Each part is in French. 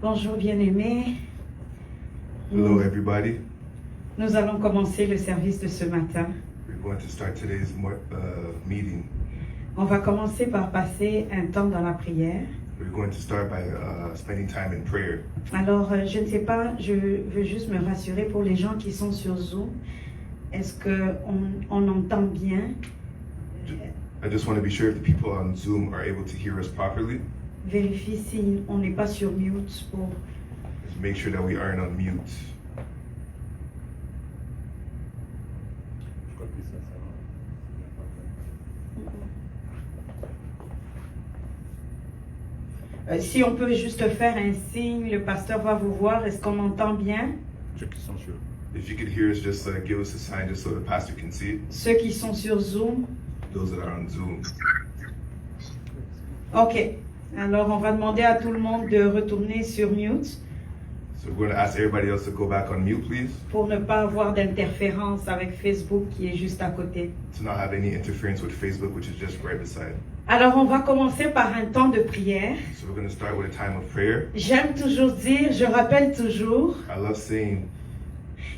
Bonjour bien-aimés. Hello, everybody. Nous allons commencer le service de ce matin. We're going to start today's meeting. On va commencer par passer un temps dans la prière. We're going to start by spending time in prayer. Alors, je ne sais pas, je veux juste me rassurer pour les gens qui sont sur Zoom. Est-ce qu'on entend bien? I just want to be sure if the people on Zoom are able to hear us properly. Vérifie si on n'est pas sur mute pour... Just make sure that we aren't on mute. Si on peut juste faire un signe, le pasteur va vous voir. Est-ce qu'on entend bien? If you could hear us, just give us a sign just so the pastor can see it. Ceux qui sont sur Zoom. Those that are on Zoom. Ok. Alors, on va demander à tout le monde de retourner sur mute. So we're going to ask everybody else to go back on mute, please. Pour ne pas avoir d'interférence avec Facebook qui est juste à côté. To not have any interference with Facebook, which is just right beside. Alors, on va commencer par un temps de prière. So we're going to start with a time of prayer. J'aime toujours dire, je rappelle toujours I love saying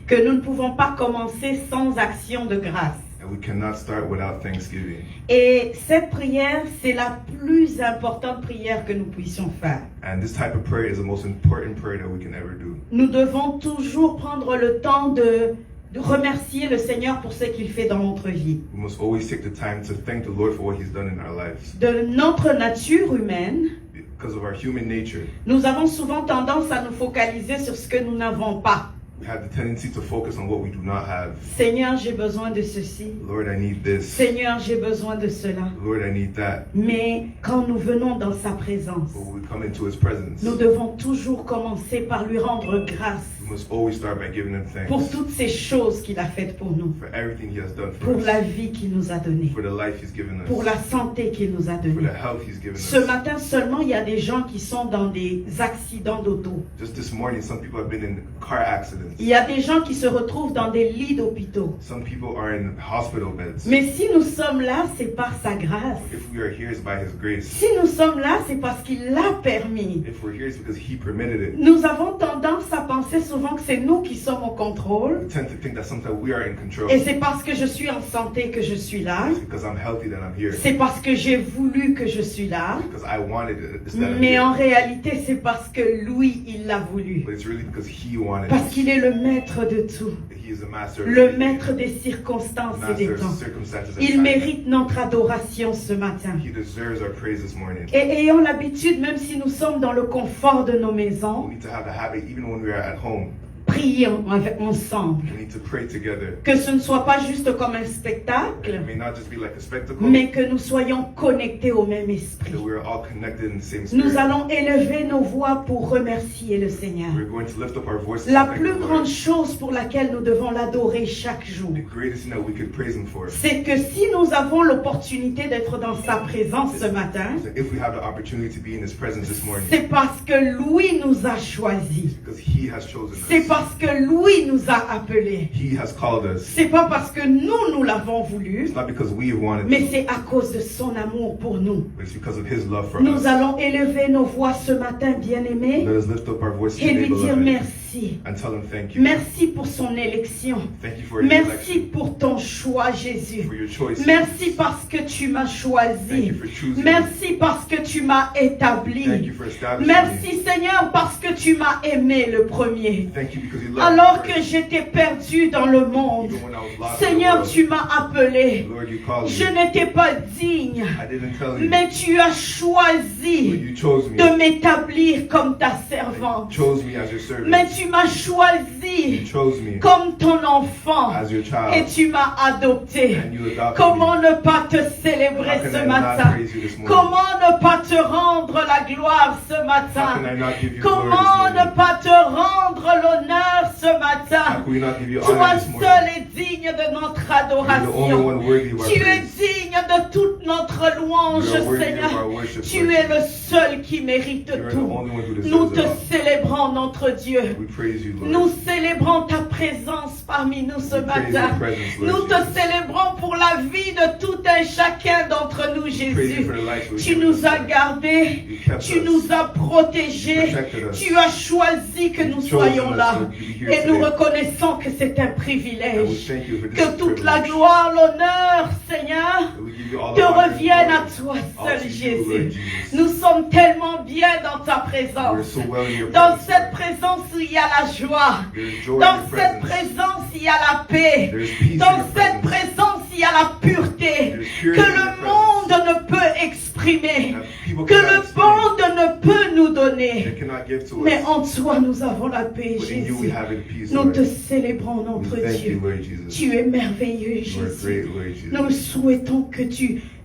que nous ne pouvons pas commencer sans action de grâce. that we cannot start without thanksgiving. Et cette prière, c'est la plus importante prière que nous puissions faire. And this type of prayer is the most important prayer that we can ever do. Nous devons toujours prendre le temps de remercier le Seigneur pour ce qu'il fait dans notre vie. We must always take the time to thank the Lord for what He's done in our lives. De notre nature humaine, Because of our human nature, nous avons souvent tendance à nous focaliser sur ce que nous n'avons pas. we have the tendency to focus on what we do not have. Seigneur, j'ai besoin de ceci. Lord, I need this. Seigneur, j'ai besoin de cela. Lord, I need that. Mais quand nous venons dans sa présence, But when we come into His presence, nous devons toujours commencer par lui rendre grâce we must always start by giving Him pour thanks toutes ces choses qu'il a faites pour nous, for everything He has done for pour la us, vie qu'il nous a donnée, for the life He's given us, pour la santé qu'il nous a for donnée. the health He's given Ce us. matin seulement, il y a des gens qui sont dans des accidents d'auto. Just this morning, some people have been in car accidents. Il y a des gens qui se retrouvent dans des lits d'hôpitaux. Some people are in hospital beds. Mais si nous sommes là, c'est par sa grâce. If we are here, it's by His grace. Si nous sommes là, c'est parce qu'il l'a permis. If we're here, it's because He permitted it. Nous avons tendance à penser souvent que c'est nous qui sommes au contrôle. We tend to think that sometimes we are in control. Et c'est parce que je suis en santé que je suis là. It's because I'm healthy that I'm here. C'est parce que j'ai voulu que je suis là. Because I wanted it instead of Mais en here. réalité, c'est parce que lui, il l'a voulu. But it's really because He wanted Parce it. qu'il est le maître de tout. He is the master of Le everything. maître des circonstances et des Master temps. of circumstances and Il times. mérite notre adoration ce matin. He deserves our praise this morning. Et ayons l'habitude, même si nous sommes dans le confort de nos maisons, We need to have the habit, even when we are at home, prions ensemble. we need to pray together. Que ce ne soit pas juste comme un It spectacle, may not just be like a spectacle, mais que nous soyons connectés au même esprit. that we're all connected in the same Nous spirit. allons élever nos voix pour remercier le Seigneur. We're going to lift up our voices La to thank plus the grande Lord. chose pour laquelle nous devons l'adorer chaque jour, The greatest thing that we could praise Him for c'est que si nous avons l'opportunité d'être dans sa présence ce matin, is that if we have the opportunity to be in His presence this morning, c'est parce que lui nous a choisis. because He has chosen C'est us. parce que lui nous a appelés. He has called us. C'est pas parce que nous l'avons voulu, It's not because we wanted mais to, c'est à cause de son amour pour nous. but it's because of His love for Nous us. allons élever nos voix ce matin, bien-aimés, Let us lift up our voices et today, lui dire beloved, merci. and tell Him thank you. Merci pour son élection. Thank you for His Merci election, pour ton choix, Jésus. for your choice. Merci parce que tu m'as Thank choisi. you for choosing me. Merci parce que tu m'as Thank établi. you for establishing me. Merci Seigneur parce que tu m'as aimé le premier. Thank you because you loved Alors me que first. j'étais perdu dans le monde, Even when I was lost in the Seigneur, world, tu m'as appelé. Lord, you called Je me. n'étais pas digne, I didn't tell you, mais tu as but choisi you chose me. de m'établir comme ta servante. You chose me as your servant. Mais tu m'as You choisi chose me comme ton enfant as your et child, tu m'as adopté. and you adopted Comment me. ne pas te How célébrer can ce I not matin? praise you this morning? Comment ne pas te rendre la gloire ce How can matin? I not give you glory this Comment ne morning? pas te rendre l'honneur ce How matin? can we not give you Toi honor this morning? seul est digne de notre You're the only adoration. one worthy of our Tu es praise. digne de toute notre louange, You are worthy of Seigneur. our worship, Tu Lord. es le seul qui mérite You are the tout. only one who Nous deserves te it all. célébrons, notre Dieu. We praise you, Nous Lord. célébrons ta présence parmi nous ce We praise matin. your presence, Lord Nous te Jesus. célébrons pour la vie de tout un chacun d'entre nous, We praise you Jésus. for the life we've Tu given nous us, as Lord. gardés, You kept tu us. nous as protégés, You protected us. tu as choisi que nous You've soyons chosen us là. to be here Et nous today. reconnaissons que c'est un And we privilège. thank you for this Que toute la privilege. gloire, l'honneur, Seigneur, That we give you all te the honor and reviennent à glory. toi All seul, to you, Lord Jésus. Jesus. Nous sommes tellement bien dans ta We're présence. so well in your Dans presence, cette Lord. présence, il y a la joie. There's joy Dans in your cette presence. présence, il y a la paix. There's peace in Dans your cette presence. présence, il y a la pureté There's que purity in le your monde presence. ne peut exprimer, That people que cannot le explain. monde ne peut nous donner. They cannot give to Mais us. en toi, nous avons la paix, But in you we Jésus. have it peace, Nous Lord. te célébrons, We notre thank you, Dieu. Lord Jesus. Tu es merveilleux, You are Jésus. great, Lord Nous Jesus. souhaitons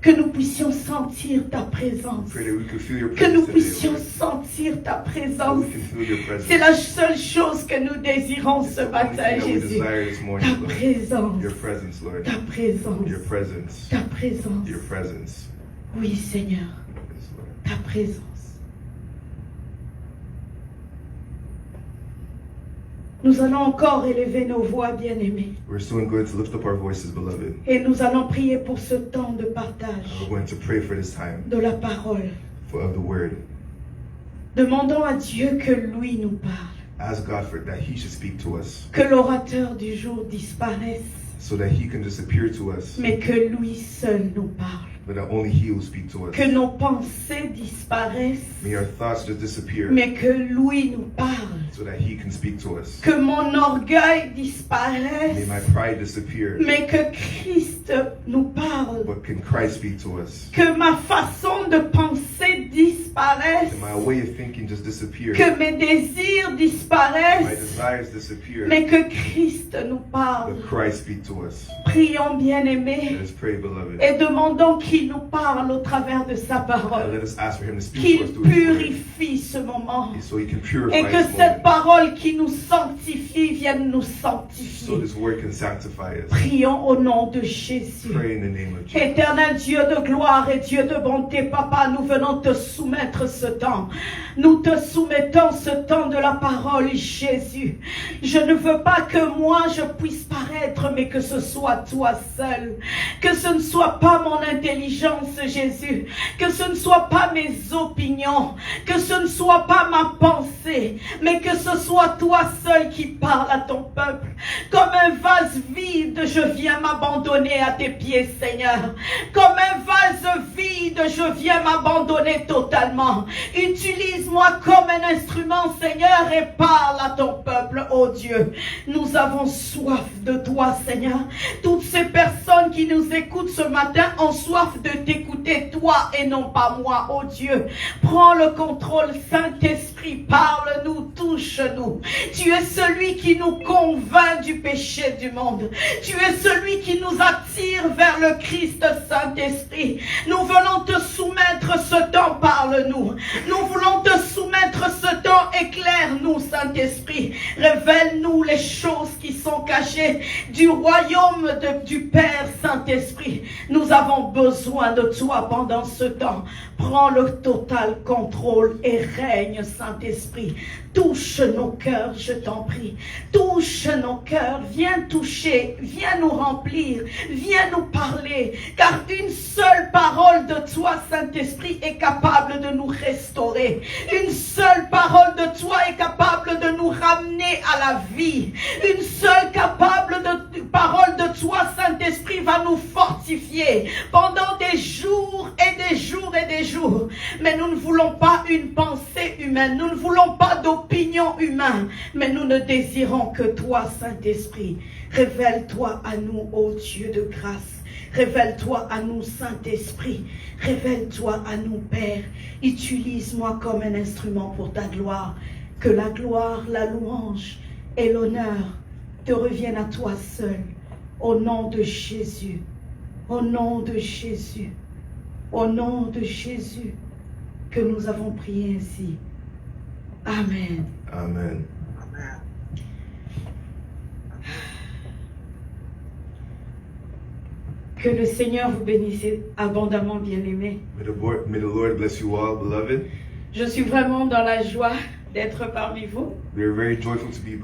que nous puissions sentir ta présence. Pray that we could feel your Que nous presence today, puissions Lord. sentir ta That présence. we can feel your presence. C'est la seule chose que nous désirons It's ce the only matin, thing that we Jésus. desire this morning, Ta Lord. présence. Your presence, Lord. Ta présence. Your presence. Ta présence. Your presence. Oui, Seigneur. Yes, Lord. Ta présence. Nous allons encore élever nos voix, bien-aimés. We're soon going to lift up our voices, beloved. Et nous allons prier pour ce temps de And partage we're going to pray for this time de la parole. of the word. Demandons à Dieu que lui nous parle. Ask God for that He should speak to us, Que l'orateur du jour disparaisse, so that He can just appear to us, mais que lui seul nous parle. but that only He will speak to us. Que nos pensées disparaissent, May our thoughts just disappear, mais que lui nous parle. so that He can speak to us. Que mon orgueil May disparaisse, my pride disappear, mais que Christ nous parle. but can Christ speak to us? Que ma façon de penser disparaisse, And my way of thinking just disappear. que mes désirs My disparaissent, desires disappear, mais que Christ nous parle. but Christ speak to us. Prions, bien-aimés, Let us pray, beloved. et demandons qu'il nous parle au travers de sa And parole, let us ask for Him to speak to qu'il us through His word, purifie ce moment, so He can et purify que this cette moment, parole qui nous sanctifie vienne nous so sanctifier. this word can sanctify us. Prions au nom de Jésus. Pray in the name of Jesus. Éternel Dieu de gloire et Dieu de bonté, Papa, nous venons te soumettre ce temps. Nous te soumettons ce temps de la parole, Jésus. Je ne veux pas que moi je puisse paraître, mais que ce soit toi seul. Que ce ne soit pas mon intelligence, Jésus. Que ce ne soit pas mes opinions. Que ce ne soit pas ma pensée. Mais que ce soit toi seul qui parle à ton peuple. Comme un vase vide, je viens m'abandonner à tes pieds, Seigneur. Comme un vase vide, je viens m'abandonner totalement. Utilise-moi comme un instrument, Seigneur, et parle à ton peuple, ô Dieu. Nous avons soif de toi, Seigneur. Toutes ces personnes qui nous écoutent ce matin ont soif de t'écouter, toi, et non pas moi, ô Dieu. Prends le contrôle, Saint-Esprit, parle-nous, touche-nous. Tu es celui qui nous convainc du péché du monde. Tu es celui qui nous attire vers le Christ, Saint-Esprit. Nous voulons te soumettre ce temps, parle-nous. Nous voulons te soumettre ce temps, éclaire-nous, Saint-Esprit. Révèle-nous les choses qui sont cachées du royaume du Père, Saint-Esprit. Nous avons besoin de toi pendant ce temps. Prends le total contrôle et règne, Saint-Esprit. Touche nos cœurs, je t'en prie. Touche nos cœurs. Viens toucher, viens nous remplir, viens nous parler. Car une seule parole de toi, Saint-Esprit, est capable de nous restaurer. Une seule parole de toi est capable de nous ramener à la vie. Une seule parole de toi, Saint-Esprit, va nous fortifier pendant des jours et des jours et des jours. Mais nous ne voulons pas une pensée humaine. Nous ne voulons pas d'opinion humaine. Mais nous ne désirons que toi, Saint-Esprit. Révèle-toi à nous, ô Dieu de grâce. Révèle-toi à nous, Saint-Esprit. Révèle-toi à nous, Père. Utilise-moi comme un instrument pour ta gloire. Que la gloire, la louange et l'honneur te reviennent à toi seul. Au nom de Jésus. Au nom de Jésus. Au nom de Jésus que nous avons prié ainsi. Amen. Amen. Que le Seigneur vous bénisse abondamment, bien-aimés. May the Lord bless you all, beloved. Je suis vraiment dans la joie d'être parmi vous. We are very joyful to be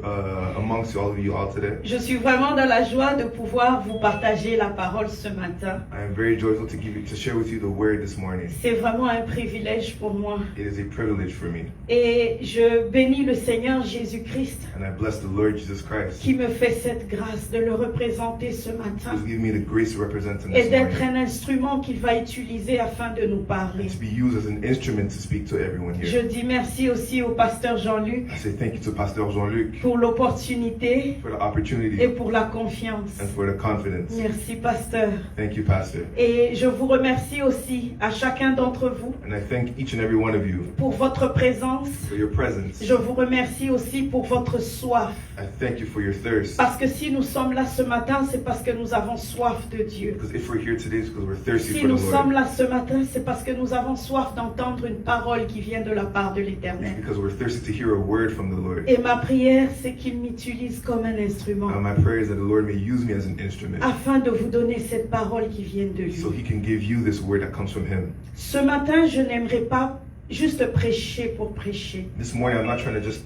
amongst all of you all today. Je suis vraiment dans la joie de pouvoir vous partager la parole ce matin. I am very joyful to share with you the word this morning. C'est vraiment un privilège pour moi. It is a privilege for me. Et je bénis le Seigneur Jésus-Christ And I bless the Lord Jesus Christ. qui me fait cette grâce de le représenter ce matin Who's given me the grace to represent him et this d'être morning. un instrument qu'il va utiliser afin de nous parler. And to be used as an instrument to speak to everyone Je here. dis merci aussi au pasteur Jean-Luc I say thank you to Pastor Jean-Luc pour l'opportunité for the opportunity et pour la confiance. and for the confidence. Merci, pasteur. Thank you, Pastor. Et je vous remercie aussi à chacun d'entre vous And I thank each and every one of you pour votre présence. for your presence. Je vous remercie aussi pour votre soif. I thank you for your thirst. Parce que si nous sommes là ce matin, c'est parce que nous avons soif de Dieu. Because if we're here today, it's because we're thirsty Si for nous the sommes Lord. là ce matin, c'est parce que nous avons soif d'entendre une parole qui vient de la part de It's l'Éternel. because we're thirsty to hear a word from the Lord. Et ma prière, c'est qu'il m'utilise comme un instrument My prayer is that the Lord may use me as an instrument afin de vous donner cette parole qui vient de so lui. He can give you this word that comes from Him. Ce matin, je n'aimerais pas juste prêcher pour prêcher. This morning, I'm not trying to just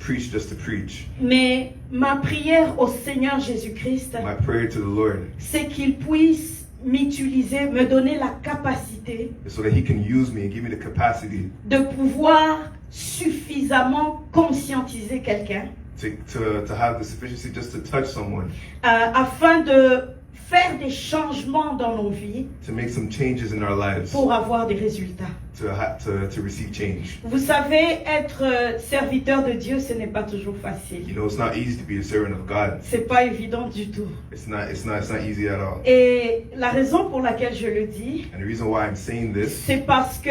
to preach. Mais ma prière au Seigneur Jésus-Christ, My prayer to the Lord c'est qu'il puisse m'utiliser, me donner la capacité is so that He can use me and give me the capacity de pouvoir suffisamment conscientiser quelqu'un to have the sufficiency just to touch someone, afin de faire des changements dans nos vies to make some changes in our lives, pour avoir des résultats. to receive change. Vous savez, être serviteur de Dieu, ce n'est pas toujours You facile. know, it's not easy to be a servant of God. C'est pas évident du tout. It's not easy at all. Et la raison pour laquelle je le dis, And the reason why I'm saying this c'est parce que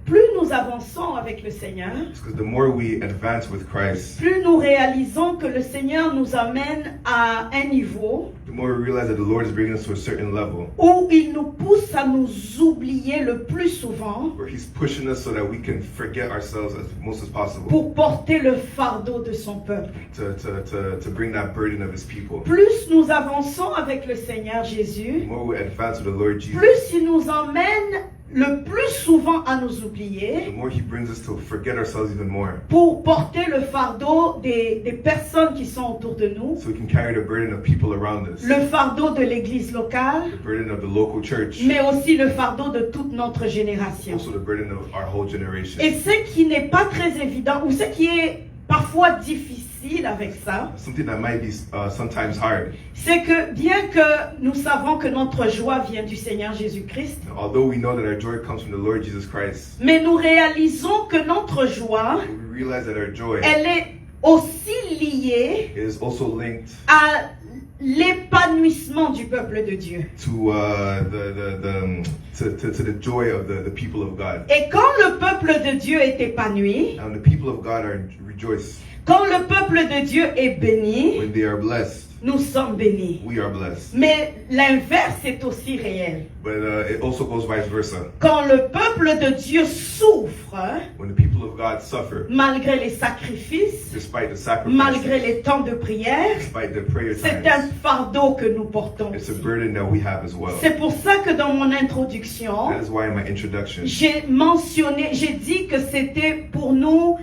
plus nous avançons avec le Seigneur, is because the more we advance with Christ, plus nous réalisons que le Seigneur nous amène à un niveau the more we realize that the Lord is bringing us to a certain level où il nous pousse à nous oublier le plus souvent where He's pushing us so that we can forget ourselves as most as possible pour porter le fardeau de son peuple. to bring that burden of His people. Plus nous avançons avec le Seigneur The Jésus, more we advance with the Lord Jesus, plus il nous emmène le plus souvent à nous the oublier more He brings us to forget ourselves even more, pour porter le fardeau des personnes qui sont autour de nous, so we can carry the burden of people around us, le fardeau de l'église locale, the burden of the local church, mais aussi le fardeau de toute notre génération. also the burden of our whole generation. Et ce qui n'est pas très évident, ou ce qui est parfois difficile avec ça, Something that might be sometimes hard. c'est que bien que nous savons que notre joie vient du Seigneur Jésus-Christ, Although we know that our joy comes from the Lord Jesus Christ, mais nous réalisons que notre joie, we realize that our joy elle est aussi liée is also linked à l'épanouissement du peuple de Dieu. to the joy of the people of God. Et quand le peuple de Dieu est épanoui, And the people of God are rejoice quand le peuple de Dieu est béni, when they are blessed. nous sommes bénis. We are blessed. Mais l'inverse est aussi réel. But it also goes vice versa. Quand le peuple de Dieu souffre, When the people of God suffer, malgré les sacrifices, despite the sacrifice, malgré les temps de prière, despite the prayer c'est un times, fardeau que nous portons. it's a burden that we have as well. C'est pour ça que dans mon introduction, That is why in my introduction, j'ai dit que c'était pour nous,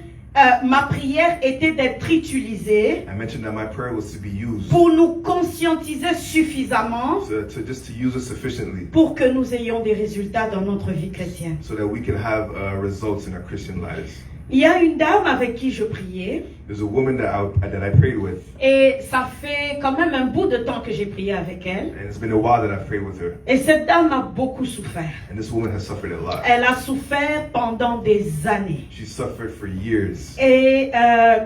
ma prière était d'être utilisée I mentioned that my prayer was to be used pour nous conscientiser suffisamment to use it sufficiently pour que nous ayons des résultats dans notre vie chrétienne. so that we can have results in our Christian lives. Il y a une dame avec qui je priais There's a woman that I prayed with, et ça fait quand même un bout de temps que j'ai prié avec elle. and it's been a while that I've prayed with her. Et cette dame a beaucoup souffert. And this woman has suffered a lot. Elle a souffert pendant des années. She suffered for years. Et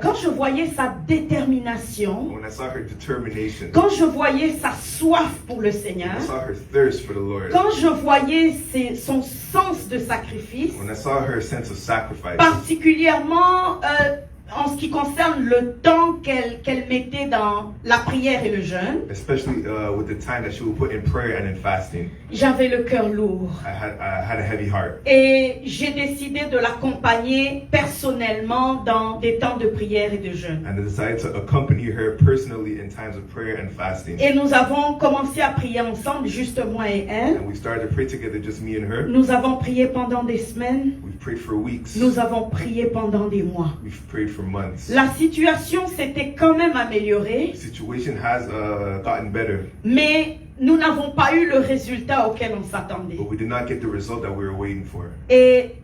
quand je voyais sa détermination, When I saw her determination, quand je voyais sa soif pour le Seigneur, I saw her thirst for the Lord, quand je voyais son sens de sacrifice, when I saw her sense of sacrifice, particulièrement en ce qui concerne le temps qu'elle mettait dans la prière et le jeûne, especially with the time that she would put in prayer and in fasting. j'avais le cœur lourd. I had a heavy heart. Et j'ai décidé de l'accompagner personnellement dans des temps de prière et de jeûne. And I decided to accompany her personally in times of prayer and fasting. Et nous avons commencé à prier ensemble, juste moi et elle. And we started to pray together, just me and her. Nous avons prié pendant des semaines. We've prayed for weeks. Nous avons prié pendant des mois. We've prayed for months. La situation s'était quand même améliorée, The situation has gotten better, mais nous n'avons pas eu le résultat auquel on s'attendait. but we did not get the result that we were waiting for. Et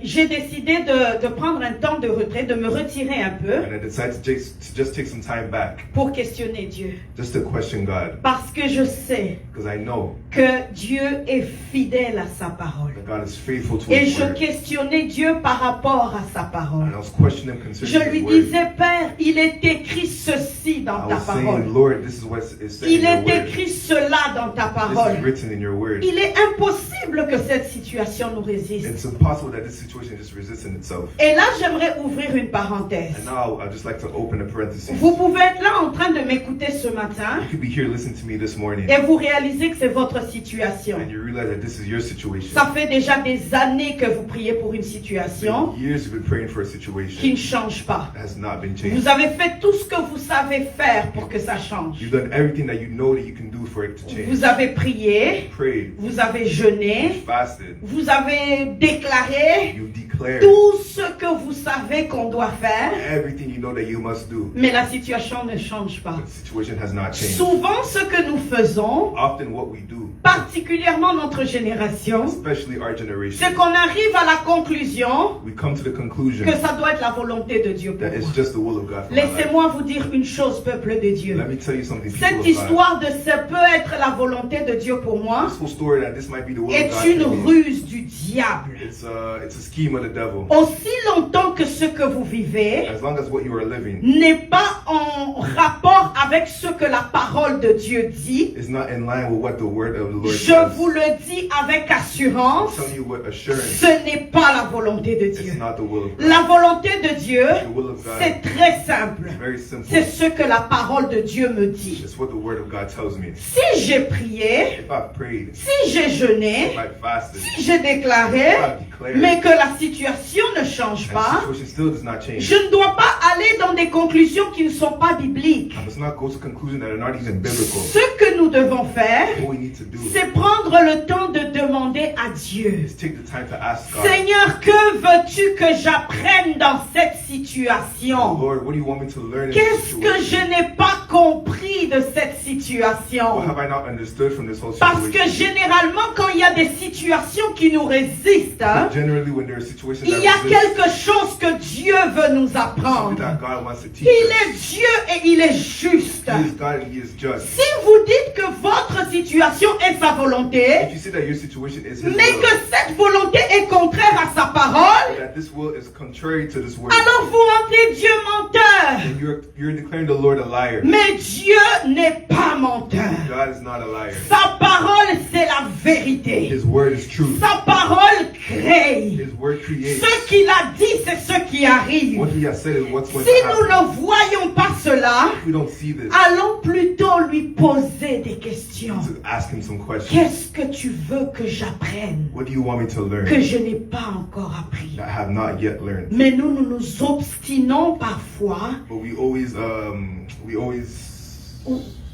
j'ai décidé de prendre un temps de retrait, de me retirer un peu And I decided to just take some time back, pour questionner Dieu. just to question God, Parce que je sais because I know que Dieu est fidèle à sa parole. that God is faithful to Et His je word. questionnais Dieu par rapport à sa parole. And I was questioning Him Je concerning lui His word. disais, Père, il est écrit ceci dans I ta was parole. saying, Lord, this is what is said in Il your est word. écrit cela dans ta This parole. is written in your word. Il est impossible que cette situation nous résiste. It's impossible that this situation just resists in itself. Et là, j'aimerais ouvrir une parenthèse. And now I'd just like to open a parenthesis. Vous pouvez être là en train de m'écouter ce matin You could be here listening to me this morning, et vous réalisez que c'est votre situation. and you realize that this is your situation. Ça fait déjà des années que vous priez pour une For situation years you've been praying for a qui situation ne change pas. that has not been changed. Vous avez fait tout ce que vous savez faire pour que ça change. You've done everything that you know that you can do for it to change. Vous avez prié, Prayed, vous avez jeûné, fasted, vous avez déclaré you declared tout ce que vous savez qu'on doit faire, everything you know that you must do. mais la situation ne change pas. But the situation has not changed. Souvent, ce que nous faisons, Often what we do, particulièrement notre génération, especially our generation, c'est qu'on arrive à la conclusion we come to the conclusion que ça doit être la volonté de Dieu pour that it's moi. just the will of God for my life. Laissez-moi vous dire une chose, peuple de Dieu. Let me tell you something, people Cette of God. histoire de ce peut être la volonté de Dieu pour moi This whole story that this might be the will est of God une for me, ruse du diable. it's a scheme of the devil. Aussi longtemps que ce que vous vivez As long as what you are living n'est pas en rapport avec ce que la parole de Dieu dit, is not in line with what the word of the Lord je says, vous le dis avec assurance, I'm telling you with assurance, ce n'est pas la volonté de it's Dieu. not the will of God. La volonté de Dieu, The will of God c'est très simple. is very simple. C'est ce que la parole de Dieu me dit. It's what the word of God tells me. Si j'ai prié, If I've prayed, si j'ai jeûné, if I've fasted, si j'ai déclaré, if I've declared, mais que la situation ne change and the pas, situation still does not change, je ne dois pas aller dans des conclusions qui ne sont pas bibliques. I must not go to conclusions that are not even biblical. Ce que nous devons faire, What we need to do c'est prendre le temps de demander à Dieu. is take the time to ask God, Seigneur, que veux-tu que j'apprenne dans cette situation? Lord, what do you want me to learn in this Qu'est-ce que je situation? n'ai pas compris de cette What situation? have I not understood from this whole Parce que situation? généralement, quand il y a des situations qui nous résistent, hein, Generally, when there are situations il y a that resist, quelque chose que Dieu veut nous something apprendre. that God wants to teach Il us. est Dieu et il est juste. He is God and He is just. Si vous dites que votre situation est sa volonté, If you say that your situation is His mais will, que cette volonté est contraire à sa parole, that this will is contrary to this word, alors vous rendez Dieu menteur. then you're declaring the Lord a liar. Mais Dieu n'est pas menteur. God is not a liar. Sa parole, c'est la vérité. His word is truth. Sa parole crée. His word creates. Ce qu'il a dit, c'est ce qui arrive. What He has said is what's going Si to nous happen. ne voyons pas cela, If we don't see this, allons plutôt lui poser des questions. to ask Him some questions. Qu'est-ce que tu veux que j'apprenne, What do you want me to que learn je n'ai pas encore appris? that I have not yet learned? Mais nous nous obstinons parfois. But we always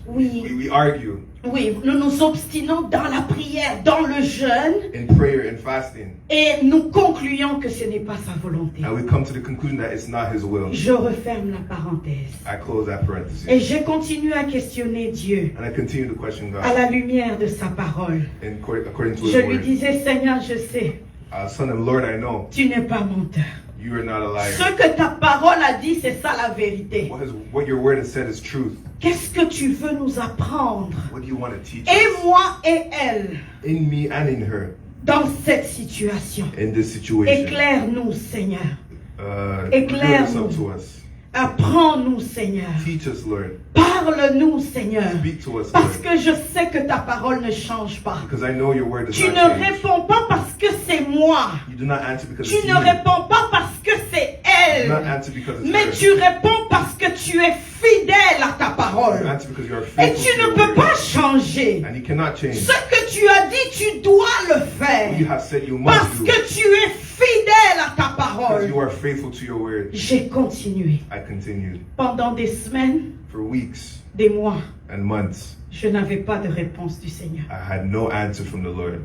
Oui, argue oui, nous nous obstinons dans la prière, dans le jeûne, in prayer and fasting, et nous concluons que ce n'est pas sa volonté. and we come to the conclusion that it's not His will. Je referme la parenthèse. I close that parenthesis. Et je continue à questionner Dieu And I continue to question à God la lumière de sa parole. according to His Je lui word. disais, Seigneur, je sais, Son and Lord, I know tu n'es pas menteur. you are not a Ce liar. que ta parole a dit, c'est ça la vérité. What your word has said is truth. Qu'est-ce que tu veux nous apprendre? What do you want to teach Et us? moi et elle, In me and in her, dans cette situation. in this situation. Éclaire-nous, Seigneur. Éclaire-nous. Reveal yourself to us. Apprends-nous, Seigneur. Teach us, Lord. Parle-nous, Seigneur. Speak to us, Parce Lord. que je sais que ta parole ne change pas. Because I know your word does Tu not ne change. réponds pas parce que c'est moi. You do not answer because Tu it's ne you. réponds pas parce que c'est You do not elle. answer because because it's Mais her. tu réponds parce que tu es fidèle à ta You parole. answer because you are Et faithful tu to ne your peux word. pas changer. And you cannot change. Ce que tu as dit, tu dois le What you faire. have said you Parce must do. que tu es fidèle à ta Because parole. you are faithful to your word. J'ai continué. I continued. Pendant des semaines, For weeks des mois, and months, je n'avais pas de réponse du Seigneur. I had no answer from the Lord.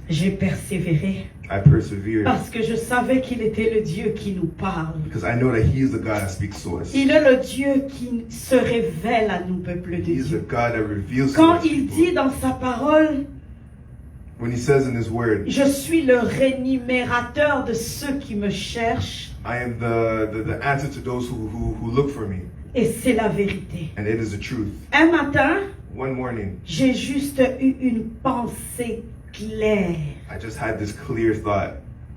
J'ai persévéré I persevered parce que je savais qu'il était le Dieu qui nous parle. because I know that He is the God that speaks to us. Il est le Dieu qui se révèle à nous, peuple de He is the Dieu. God that reveals to Quand us il people. dit dans sa parole, When He says in His word, je suis le rémunérateur de ceux qui me cherchent, I am the answer to those who look for me. et c'est la vérité. And it is the truth. Un matin, One morning, j'ai juste eu une pensée claire I just had this clear thought,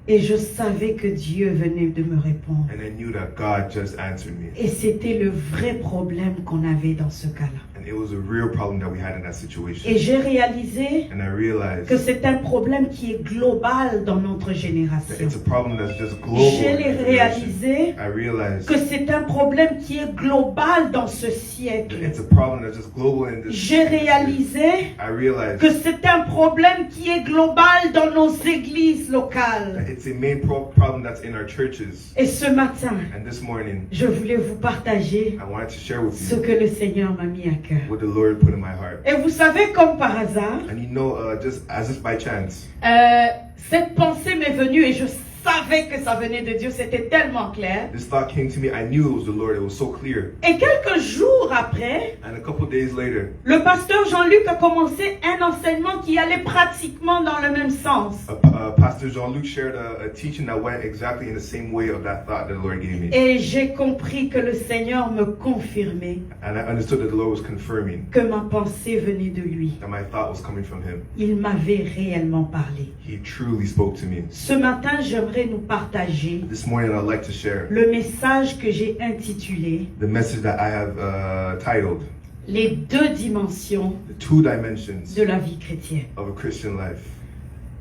et je savais que Dieu venait de me répondre. and I knew that God just answered me. Et c'était le vrai problème qu'on avait dans ce cas-là. And it was a real problem that we had in that Et situation. j'ai réalisé And I realized que c'est un problème qui est global dans notre that génération. it's a problem that's just global. J'ai in the generation. réalisé I realized que c'est un problème qui est global dans ce that siècle. it's a problem that's just global in this. J'ai réalisé I realized que c'est un problème qui est global dans nos églises that locales. it's a main problem that's in our churches. Et ce matin, And this morning, je voulais vous partager I wanted to share with ce you que le Seigneur m'a mis à cœur. what the Lord put in my heart. Et vous savez, comme par hasard, And you know, just as if by chance, cette pensée m'est venue et je savais que ça venait de Dieu, c'était tellement clair. this thought came to me. I knew it was the Lord. It was so clear. Et quelques jours après, And a couple days later, le pasteur Jean-Luc a commencé un enseignement qui allait pratiquement dans le même sens. Pastor Jean-Luc shared a teaching that went exactly in the same way of that thought that the Lord gave me. Et j'ai compris que le Seigneur me confirmait And I understood that the Lord was confirming que ma pensée venait de lui. that my thought was coming from Him. Il m'avait réellement parlé. He truly spoke to me. Ce matin, j'aimerais nous partager This morning, I'd like to share le message que j'ai intitulé the message that I have titled Les deux dimensions The Two Dimensions de la vie chrétienne. of a Christian Life.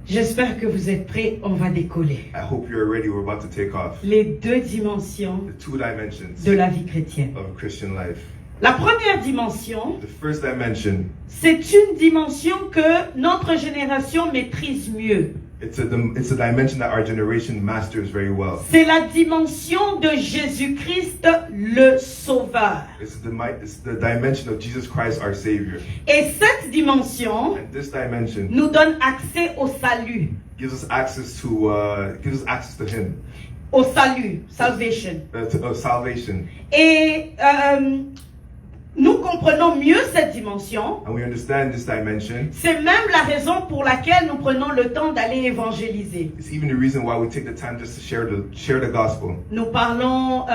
J'espère que vous êtes prêts, on va décoller. I hope you're ready. We're about to take off. Les deux dimensions The two dimensions de la vie chrétienne. of a Christian life. La première dimension, The first dimension, c'est une dimension que notre génération maîtrise mieux. it's a dimension that our generation masters very well. C'est la dimension de Jésus-Christ, le Sauveur. It's the dimension of Jesus Christ, our Savior. Et cette dimension And this dimension nous donne accès au salut. gives us access to Him, Au salut, salvation. to salvation. Et nous comprenons mieux cette dimension. And we understand this dimension. C'est même la raison pour laquelle nous prenons le temps d'aller évangéliser. It's even the reason why we take the time just to share the gospel. Nous parlons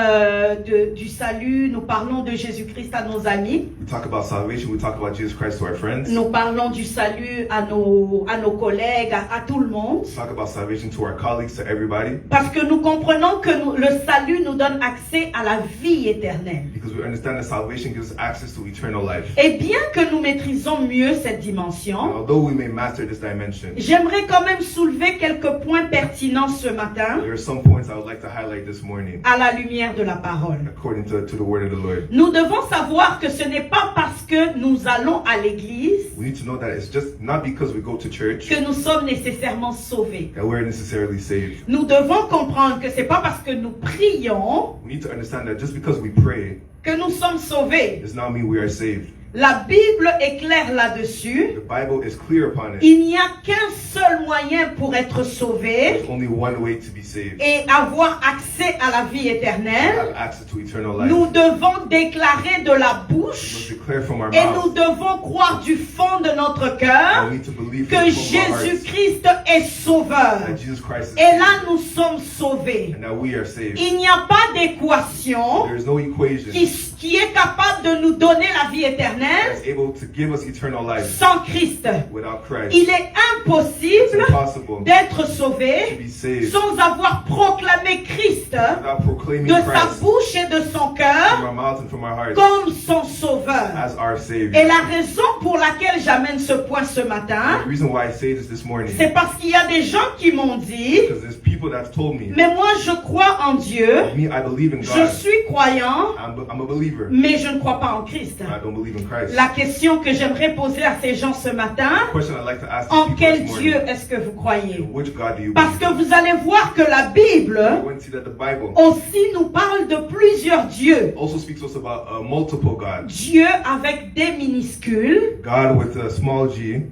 du salut, nous parlons de Jésus-Christ à nos amis. We talk about salvation. We talk about Jesus Christ to our friends. Nous parlons du salut à nos collègues, à tout le monde. We talk about salvation to our colleagues, to everybody. Parce que nous comprenons que le salut nous donne accès à la vie éternelle. Because we understand that salvation gives us access to eternal life. Et bien que nous maîtrisons mieux cette And dimension, although we may master this dimension, j'aimerais quand même soulever quelques points pertinents ce matin there are some points I would like to highlight this morning à la lumière de la parole. according to the word of the Lord. Nous devons savoir que ce n'est pas parce que nous allons à l'église We need to know that it's just not because we go to church que nous sommes nécessairement sauvés. that we're necessarily saved. Nous devons comprendre que c'est pas parce que nous prions We need to understand that just because we pray que nous sommes sauvés. does not mean we are saved. La Bible est claire là-dessus. The Bible is clear upon it. Il n'y a qu'un seul moyen pour être sauvé There's only one way to be saved. et avoir accès à la vie To éternelle. have access to eternal life. Nous devons déclarer de la We bouche must declare from our et nous mouths. devons croire du fond de notre And cœur we need to believe que from the bottom of our hearts Jésus-Christ est sauveur. that Jesus Christ is Et là, saved nous sommes sauvés. and that we are saved. Il n'y a pas d'équation There is no equation qui est capable de nous donner la vie éternelle that's able to give us eternal life sans Christ. without Christ. Il est It's impossible impossible d'être to sauvé be saved sans avoir proclamé Christ without proclaiming proclaiming de sa Christ bouche et de son from cœur our mouth and from our hearts comme son sauveur. as our Et Savior. la raison pour laquelle j'amène ce point ce The matin, reason why I say this morning c'est parce qu'il y a des gens qui m'ont dit, because there's people that told me, mais moi je crois en Dieu, me, I believe in je God. suis croyant, I'm a believer. mais je ne crois pas en Christ. I don't believe in Christ. La question que j'aimerais poser à ces gens ce matin, The question I'd like to ask en these people quel this Dieu morning, est-ce que vous croyez? which God do you Parce believe que vous allez voir que la Bible in? We're going to see that the Bible aussi nous parle de plusieurs dieux. also speaks to us about multiple gods. Dieu avec des minuscules, God with a small g,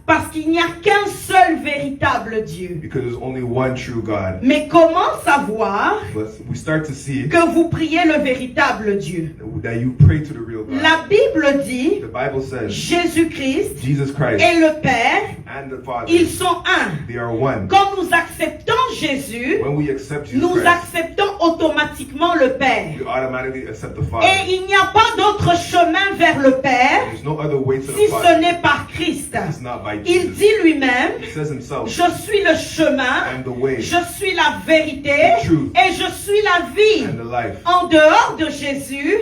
parce qu'il n'y a qu'un seul véritable Dieu. because there's only one true God. Mais comment savoir But we start to see que vous priez le véritable Dieu? that you pray to the real God. La Bible dit, The Bible says Jésus-Christ Jesus Christ et le Père, and the Father, ils sont un. they are one. Quand nous acceptons Jésus, When we accept Jesus nous Christ, acceptons automatiquement le Père. we automatically accept the Father. Et il n'y a pas d'autre chemin vers le Père There's no other way to si the ce Father. n'est par Christ. It's not by Il Jesus. dit lui-même, He says himself, je suis le chemin, I'm the way je suis la vérité The truth. et je suis la vie. and the life. En dehors de Jésus,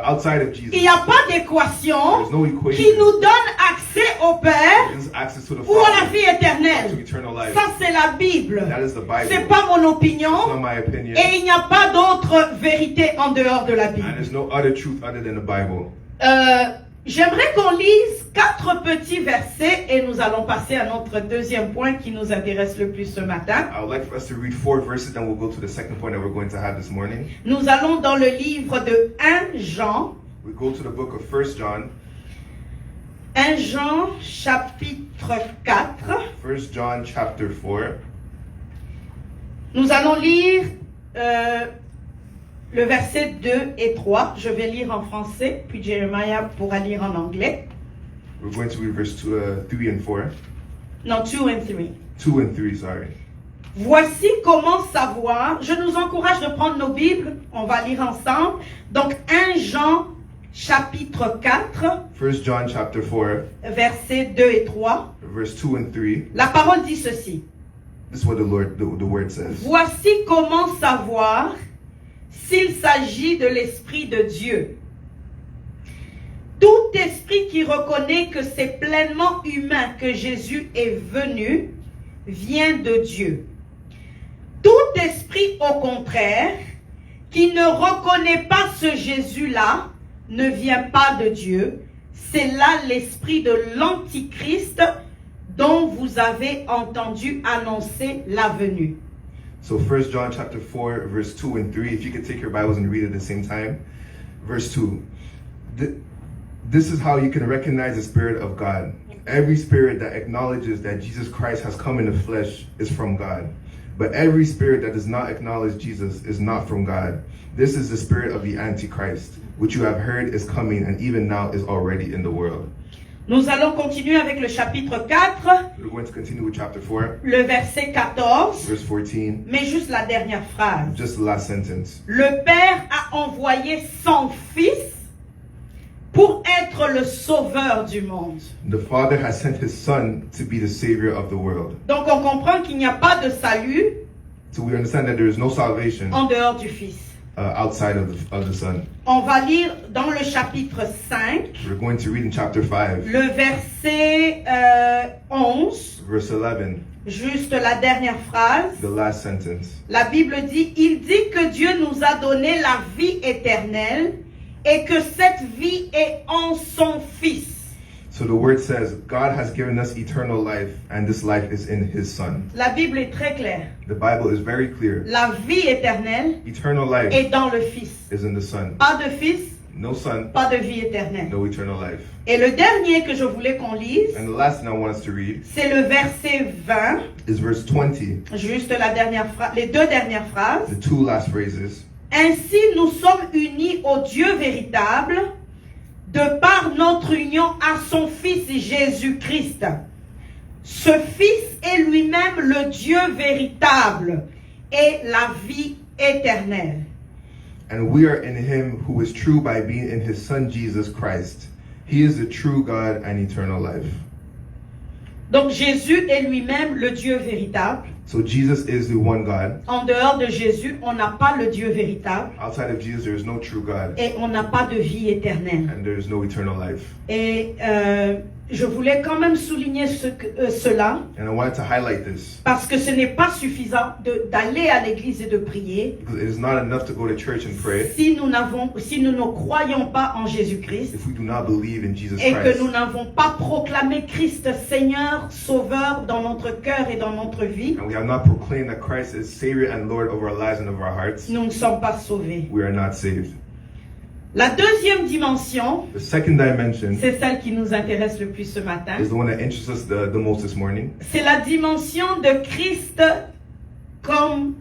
Outside of il Jesus, n'y a pas d'équation there's no qui equation. nous donne accès au Père There's access to the ou à la Father, vie to éternelle. eternal life. Ça, c'est la Bible. That is the C'est Bible. pas mon It's not opinion. my opinion. Et il n'y a pas d'autre vérité en dehors de la And Bible. there's no other truth other than the Bible. J'aimerais qu'on lise 4 petits versets et nous allons passer à notre deuxième point qui nous intéresse le plus ce matin. I would like for us to read 4 verses, then we'll go to the second point that we're going to have this morning. Nous allons dans le livre de 1 Jean, We go to the book of 1 John, 1 Jean chapitre 4. 1 John chapter 4. Nous allons lire le verset 2 et 3. Je vais lire en français, puis Jeremiah pourra lire en anglais. We're going to read verse 3 and 4. Non, 2 and 3. 2 and 3, sorry. Voici comment savoir. Je nous encourage de prendre nos Bibles. On va lire ensemble. Donc 1 Jean chapitre 4, 1 John chapter 4, versets 2 et 3. verse 2 and 3. La parole dit ceci. This is what the word says. Voici comment savoir s'il s'agit de l'Esprit de Dieu. Tout esprit qui reconnaît que c'est pleinement humain que Jésus est venu vient de Dieu. Tout esprit, au contraire, qui ne reconnaît pas ce Jésus-là, ne vient pas de Dieu. C'est là l'esprit de l'Antichrist dont vous avez entendu annoncer la venue. So 1 John chapter 4, verse 2 and 3. If you could take your Bibles and read at the same time. Verse 2. This is how you can recognize the Spirit of God. Every spirit that acknowledges that Jesus Christ has come in the flesh is from God. But every spirit that does not acknowledge Jesus is not from God. This is the spirit of the Antichrist, which you have heard is coming and even now is already in the world. Nous allons continuer avec le chapitre 4, We're going to continue with chapter 4, le verset 14, verse 14. mais juste la dernière phrase. Just the last sentence. Le Père a envoyé son Fils pour être le sauveur du monde. The Father has sent his Son to be the Savior of the world. Donc on comprend qu'il n'y a pas de salut So we understand that there is no salvation en dehors du Fils. outside of the Son. On va lire dans le chapitre 5, We're going to read in chapter 5, le verset 11, verse 11, juste la dernière phrase. the last sentence. La Bible dit, il dit que Dieu nous a donné la vie éternelle et que cette vie est en son Fils. So the word says, God has given us eternal life, and this life is in his Son. La Bible est très claire. The Bible is very clear. La vie éternelle Eternal life est dans le Fils. is in the Son. Pas de Fils, No Son, pas de vie éternelle. no eternal life. Et le dernier que je voulais qu'on lise, And the last thing I want us to read c'est le verset 20, is verse 20, juste la dernière les deux dernières phrases. the two last phrases. Ainsi, nous sommes unis au Dieu véritable de par notre union à son Fils Jésus-Christ. Ce Fils est lui-même le Dieu véritable et la vie éternelle. And we are in him who is true by being in his Son Jesus Christ. He is the true God and eternal life. Donc Jésus est lui-même le Dieu véritable. So Jesus is the one God. En dehors de Jésus, on n'a pas le Dieu véritable Outside of Jesus, there is no true God, et on n'a pas de vie éternelle. and there is no eternal life. Et je voulais quand même souligner cela And I wanted to highlight this parce que ce n'est pas suffisant d'aller à l'église et de prier because it is not enough to go to church and pray si nous ne croyons pas en Jésus-Christ if we do not believe in Jesus et que Christ. nous n'avons pas proclamé Christ Seigneur, Sauveur dans notre cœur et dans notre vie. And we have not proclaimed that Christ is Savior and Lord of our lives and of our hearts. Nous ne sommes pas sauvés. We are not saved. La deuxième dimension, The second dimension c'est celle qui nous intéresse le plus ce matin. is the one that interests us the most this morning. C'est la dimension de Christ comme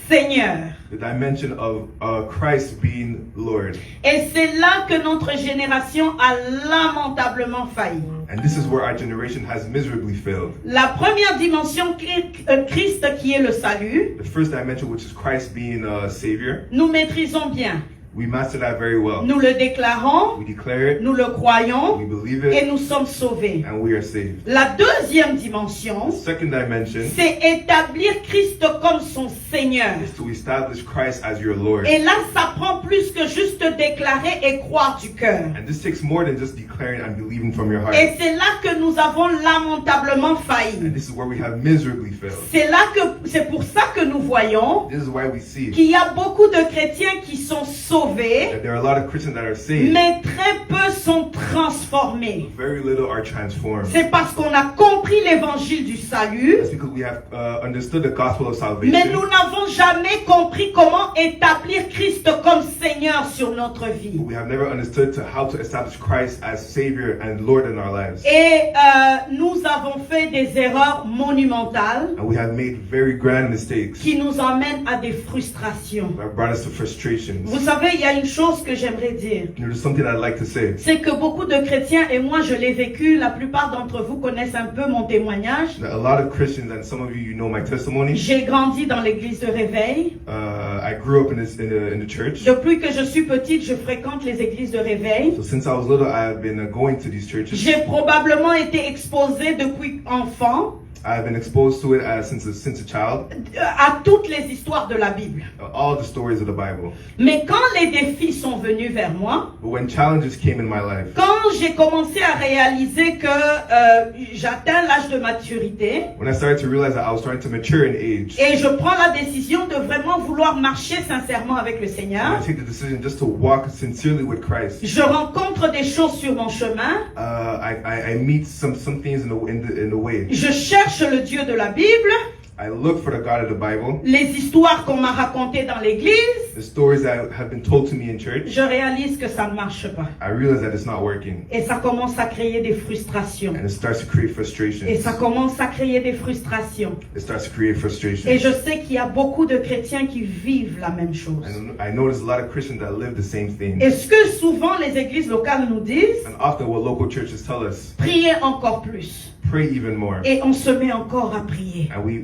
Seigneur. The dimension of Christ being Lord. Et c'est là que notre génération a lamentablement failli. And this is where our generation has miserably failed. La première dimension, Christ qui est le salut, The first dimension, which is Christ being a Savior, nous maîtrisons bien. we master that very well. Nous le déclarons, We declare it, nous le croyons we believe et it, nous sommes sauvés. and we are saved. La deuxième dimension, The second dimension c'est établir Christ comme son Seigneur. is to establish Christ as your Lord. Et là, ça prend plus que juste déclarer et croire du cœur. And this takes more than just declaring and believing from your heart. Et c'est là que nous avons lamentablement And failli. this is where we have miserably failed. C'est pour ça que nous voyons This is why we see qu'il y a beaucoup de chrétiens qui sont sauvés, that there are a lot of Christians that are saved, mais très peu sont transformés. very little are transformed. C'est parce qu'on a compris l'évangile du salut, That's because we have understood the gospel of mais salvation, nous n'avons jamais compris comment établir Christ comme Seigneur sur notre vie. but we have never understood how to establish Christ as Savior and Lord in our lives. Et nous avons fait des erreurs monumentales And we have made very grand mistakes qui nous emmènent à des frustrations. that brought us to frustrations. Vous savez, il y a une chose que j'aimerais dire. There's something I'd like to say. C'est que beaucoup de chrétiens, et moi je l'ai vécu, la plupart d'entre vous connaissent un peu mon témoignage. That a lot of Christians, and some of you, you know my testimony. J'ai grandi dans l'église de réveil. I grew up in the church. Depuis que je suis petite, je fréquente les églises de réveil. So since I was little, I have been going to these churches. J'ai probablement été exposée depuis enfant I have been exposed to it since a child. à toutes les histoires de la Bible. All the stories of the Bible. Mais quand les défis sont venus vers moi, But when challenges came in my life, quand j'ai commencé à réaliser que j'atteins l'âge de maturité when I started to realize that I was starting to mature in age, et je prends la décision de vraiment vouloir marcher sincèrement avec le and Seigneur, I take the decision just to walk sincerely with Christ. je rencontre des choses sur mon chemin, I meet some things in the way. je cherche le Dieu de la Bible, I look for the God of the Bible, les histoires qu'on m'a racontées dans l'église, the stories that have been told to me in church. je réalise que ça ne marche pas. I realize that it's not working, Et ça commence à créer des frustrations. and it starts to create frustrations. Et ça commence à créer des frustrations. It starts to create frustrations. Et je sais qu'il y a beaucoup de chrétiens qui vivent la même chose. And I notice a lot of Christians that live the same thing. Et ce que souvent les églises locales nous disent, And often what local churches tell us, priez encore plus. pray even more. Et on se met encore à prier. And we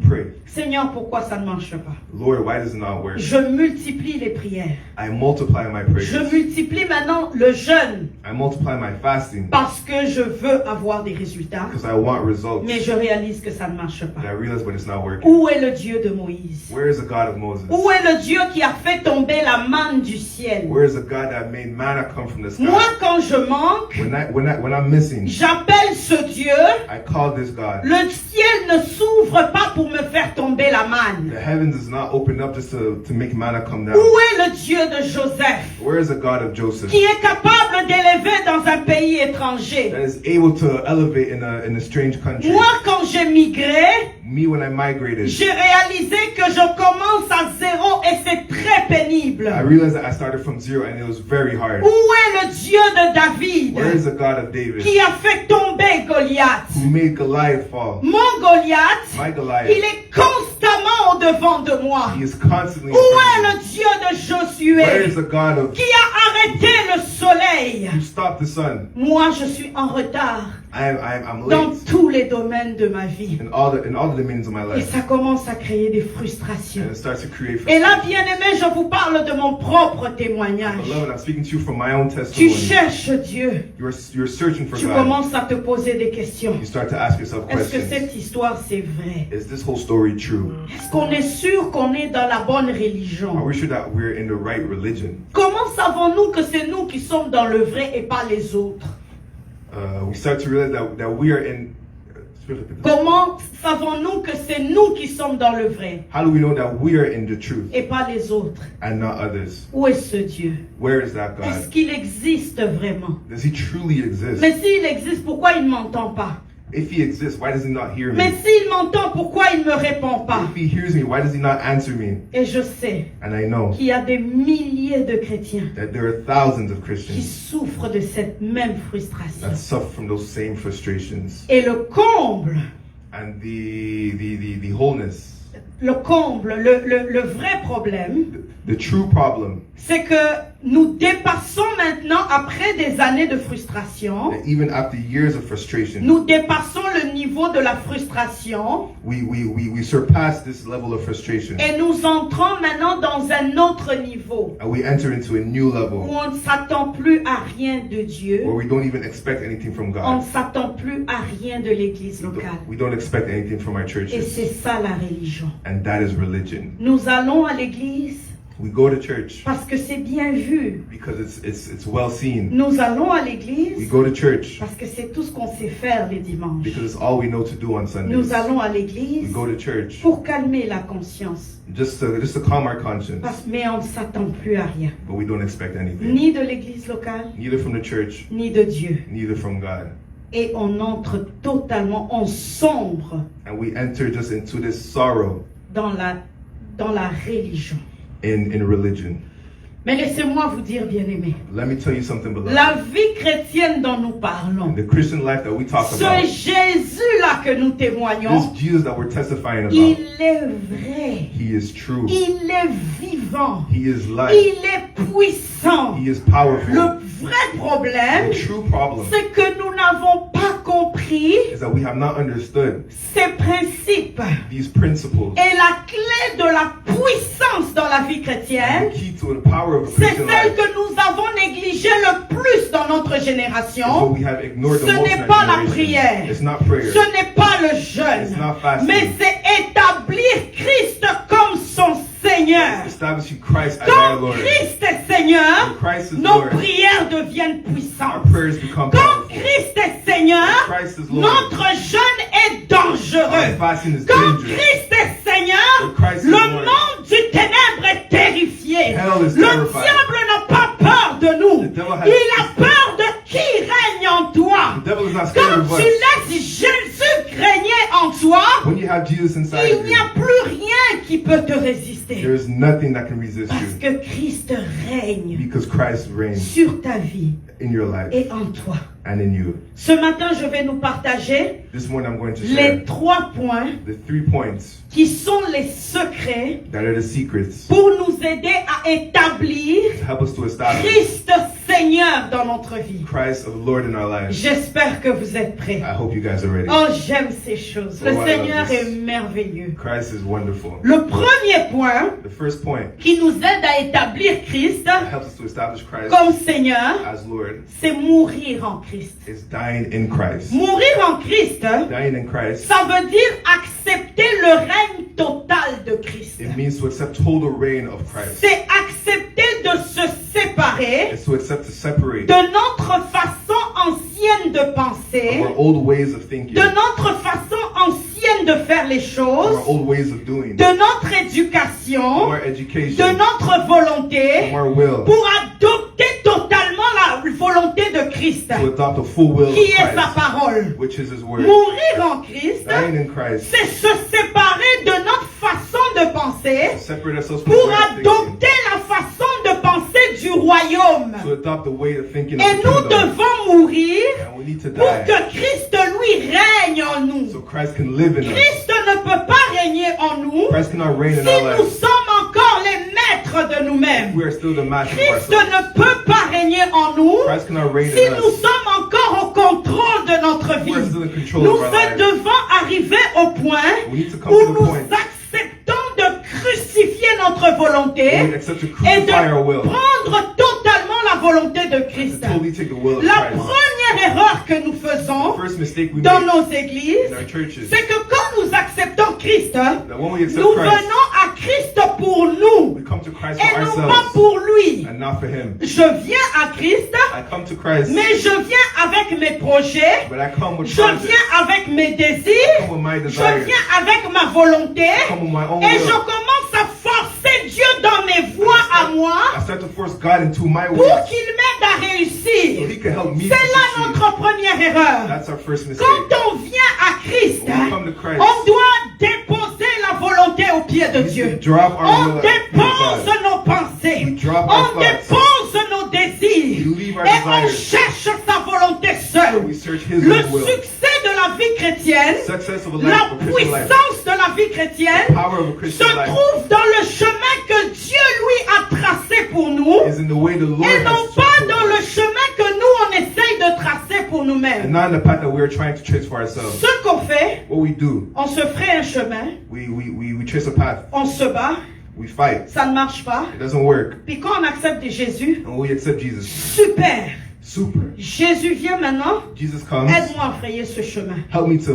pray. Seigneur, pourquoi ça ne marche pas? Lord, why does it not work? Je multiplie les prières. I multiply my prayers. Je multiplie maintenant le jeûne I multiply my fasting parce que je veux avoir des résultats. because I want results. Mais je réalise que ça ne marche And I pas. realize when it's not working. Où est le Dieu de Moïse? Where is the God of Moses? Où est le Dieu qui a fait tomber la manne du ciel? Where is the God that made manna come from the sky? Moi, quand je manque, When I'm missing, j'appelle ce Dieu. I call this God. Le ciel ne s'ouvre pas pour me faire tomber la manne. The heavens does not open up just to make manna come down. Où est le Dieu de Joseph Where is the God of Joseph qui est capable d'élever dans un pays étranger? that is able to elevate in a strange country? Moi, quand j'ai migré, Me, when I migrated, j'ai réalisé que je commence à zéro et c'est très pénible. I realized that I started from zero and it was very hard. Où est le Dieu de David Where is the God of David qui a fait tomber Goliath? who made Goliath fall? Mon Goliath, My il Goliath, est constamment au devant de moi. he is constantly Où in est front le of me. Dieu de Josué Where is the God qui a arrêté le soleil? who stopped the sun? Moi, je suis en retard I'm dans late tous les domaines de ma vie. in all the domains of my Et life. ça commence à créer des frustrations. And it starts to create Et là, frustration. bien-aimé, je vous parle de mon propre témoignage. Beloved, I'm speaking to you from my own Tu testimony. cherches Dieu. You're searching for Tu God. commences à te poser des questions. You start to ask yourself Est-ce que questions. cette histoire, c'est vrai? Is this whole story true? Est-ce qu'on est sûr qu'on est dans la bonne Are religion? we sure that we're in the right religion? Comment savons-nous que c'est nous qui sommes dans le vrai et pas les autres? We start to realize that we are in. Comment savons-nous que c'est nous qui sommes dans le vrai How do we know that we are in the truth et pas les autres? and not others? Où est ce Dieu? Where is that Est-ce God? qu'il existe vraiment? Does he truly exist? Mais s'il existe, pourquoi il ne m'entend pas? If he exists, why does he not hear Mais me? s'il m'entend, pourquoi il ne me répond pas? If he hears me, why does he not answer me? Et je sais And I know qu'il y a des milliers de chrétiens that there are thousands of qui Christians souffrent de cette même frustration. that suffer from those same frustrations. Et le comble, And the wholeness, le comble, le vrai problème, the true problem, c'est que nous dépassons maintenant, après des années de frustration, that even after years of frustration, nous dépassons le niveau de la frustration we surpass this level of frustration. et nous entrons maintenant dans un autre niveau And we enter into a new où level on ne s'attend plus à rien de Dieu, where we don't even expect anything from on ne God. s'attend plus à rien de l'église locale. We don't expect anything from our Et churches. c'est ça la religion. And that is religion. Nous allons à l'église We go to church parce que c'est bien vu. because it's well seen. Nous allons à We l'église go to church parce que c'est tout ce qu'on sait faire les dimanches. because it's all we know to do on Sundays. Nous allons à We l'église go to church pour calmer la conscience. just to calm our conscience, Mais on ne s'attend plus à rien. but we don't expect anything. Ni de l'église locale, Neither from the church, ni de Dieu. neither from God. Et on entre totalement, on sombre And we enter just into this sorrow dans la religion. in religion. Mais laissez-moi vous dire, bien-aimés, Let me tell you something, beloved. la vie chrétienne dont nous parlons, The Christian life that we talk ce about, Jésus-là que nous témoignons, this Jesus that we're testifying about, il est vrai, he is true. il est vivant, He is life. il est puissant. He is powerful. Le vrai problème, The true problem c'est que nous n'avons pas compris is that we have not understood ces principes. these principles. Et la clé de la puissance dans la vie The chrétienne, key to the power of a c'est Christian celle life que nous avons négligée le plus dans notre is what génération. we have ignored the Ce most in n'est our pas la generation. prière. It's not prayer. Ce n'est pas le jeûne, It's not fasting. mais c'est établir Christ comme son Seigneur. Establishing Christ as our Quand Lord. Christ est Seigneur, When Christ is nos Lord, prières deviennent our puissantes. prayers become Quand powerful. Christ est Seigneur, When Christ is Lord, notre jeûne est our dangereux. fasting is Quand dangerous. Christ est Seigneur, When Christ is le Lord, monde du ténèbre est terrifié. hell is Le terrified. diable n'a pas peur de nous. The devil has- Il a peur de qui règne en toi. The devil is not scared Quand of tu us. laisses Jésus régner en toi, When you have Jesus inside il of n'y a you, plus rien qui peut te résister. there is nothing that can resist Parce you que Christ règne because Christ reigns sur ta vie in your life et en toi. and in you. Ce matin, je vais nous partager This morning I'm going to share les 3 points the 3 points qui sont les secrets that are the secrets pour nous aider à établir to help us to establish Christ Seigneur dans notre vie. Christ of Lord in our lives. J'espère que vous êtes prêts. I hope you guys are ready. Oh, j'aime ces choses. Le Oh, I love Seigneur this. est merveilleux. Christ is wonderful. Le premier point The first point qui nous aide à établir Christ that helps us to establish Christ comme Seigneur, as Lord c'est mourir en Christ. is dying in Christ. Mourir en Christ, Dying in Christ, ça veut dire accepter le règne total de Christ. it means to accept total reign of Christ. C'est accepter de se séparer It's to accept to separate de notre façon ancienne de penser, our old ways of thinking, de notre façon ancienne de faire les choses, our old ways of doing, de notre from éducation, our de education, notre volonté, from our will, pour adopter totalement la volonté de Christ, to adopt the full will of qui est sa Christ, parole. which is His word. Mourir en Christ, Dying in Christ, c'est se séparer de notre façon de penser separate ourselves from pour the way of thinking, adopter la façon de penser du royaume. to adopt the way of thinking of Et the nous kingdom. devons mourir And we need to pour die que Christ, lui, règne en nous. so Christ can live in us. Christ ne peut pas régner en nous Christ cannot reign in si our nous lives. sommes encore les maîtres de nous-mêmes. We are still the master of Christ ourselves. ne peut pas régner en nous Christ cannot reign si in nous us sommes encore au contrôle de notre Who are vie. still in control Nous of our lives. devons arriver au point We need to come où to the nous point acceptons de crucifier notre where we volonté accept to et crucify de our will. prendre totalement la volonté de To Christ. totally take the will of La Christ. première erreur que nous faisons The first mistake we dans make nos églises, in our churches, c'est que quand nous acceptons Christ, that when we accept nous Christ, venons à Christ pour nous we come to Christ et for non pas ourselves pour lui. and not for Him. Je viens à Christ, I come to Christ, mais je viens avec mes projets, but I come with je projects. viens avec mes I désirs, come with my je desires. viens avec ma volonté I come with my own et je will. commence à forcer Dieu dans mes voies à moi I start to force God into my pour ways qu'il m'aide à so réussir. He can help me C'est to là succeed. notre première erreur. That's our first mistake. Quand on vient à Christ, When we come to Christ, on doit déposer la volonté aux pieds de we need Dieu. to drop our On will at the feet of dépose God. nos pensées. We drop On our thoughts. dépose nos désirs. We leave our Et on desires. cherche sa volonté seule. We search His Le own will. succès de la vie chrétienne, Success of a la life, of a Christian life, puissance de la vie chrétienne power of a se Christian life trouve dans le chemin que Dieu lui a tracé pour nous is in the way the Lord et non has pas chosen dans le us, chemin que nous on essaye de tracer pour and nous-mêmes. not in the path that we are trying to trace for ourselves. Ce qu'on fait, What we do, on se ferait un chemin, we trace a path, on se bat, we fight, ça ne marche pas. it doesn't work, Puis quand on accepte Jésus, and we accept Jesus. super. Super. Jésus vient maintenant, Jesus comes, aide-moi à frayer ce chemin. help me to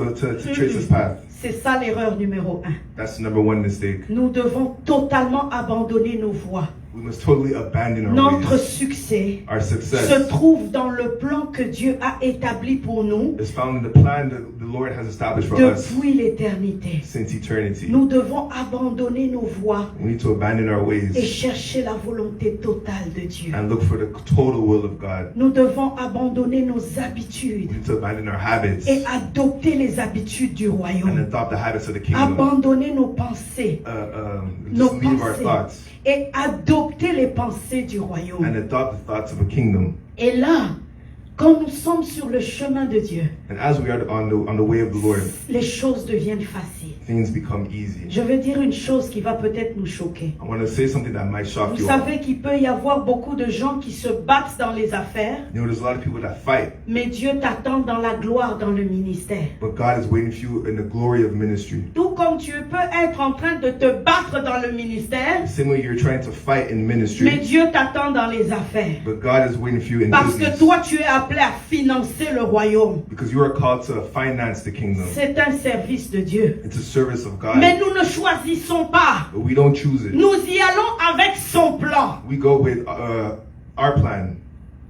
trace this path. C'est ça l'erreur numéro 1. That's the number one mistake. Nous devons totalement abandonner nos voies. We must totally abandon our Notre ways. succès Our se success trouve dans le plan que Dieu a établi pour nous is found in the plan that the Lord has established for us depuis l'éternité. since eternity. Nous devons abandonner nos voies We need to abandon our et ways chercher la volonté totale de Dieu. and look for the total will of God. Nous devons abandonner nos habitudes We need to abandon our habits et adopter les habitudes du and royaume. adopt the habits of the kingdom. Abandonner nos pensées Just leave our thoughts et adopter les pensées du royaume. and adopt the thoughts of a kingdom. Et là, quand nous sommes sur le chemin de Dieu, And as we are on the way of the Lord, les choses deviennent faciles. things become easy. Je veux dire une chose qui va peut-être nous choquer. I want to say something that might shock Vous you all. savez qu'il peut y avoir beaucoup de gens qui se battent dans les affaires, You know, there's a lot of people that fight, mais Dieu t'attend dans la gloire dans le ministère. but God is waiting for you in the glory of ministry. Tout comme tu peux être en train de te battre dans le ministère, The same way you're trying to fight in mais ministry, Dieu t'attend dans les affaires. but God is waiting for you in Parce que business. toi, tu es appelé à financer le royaume. Because you are called to finance the kingdom. C'est un service de Dieu. It's a service of God. Mais nous ne choisissons pas. But we don't choose it. Nous y allons avec son plan. We go with our plan,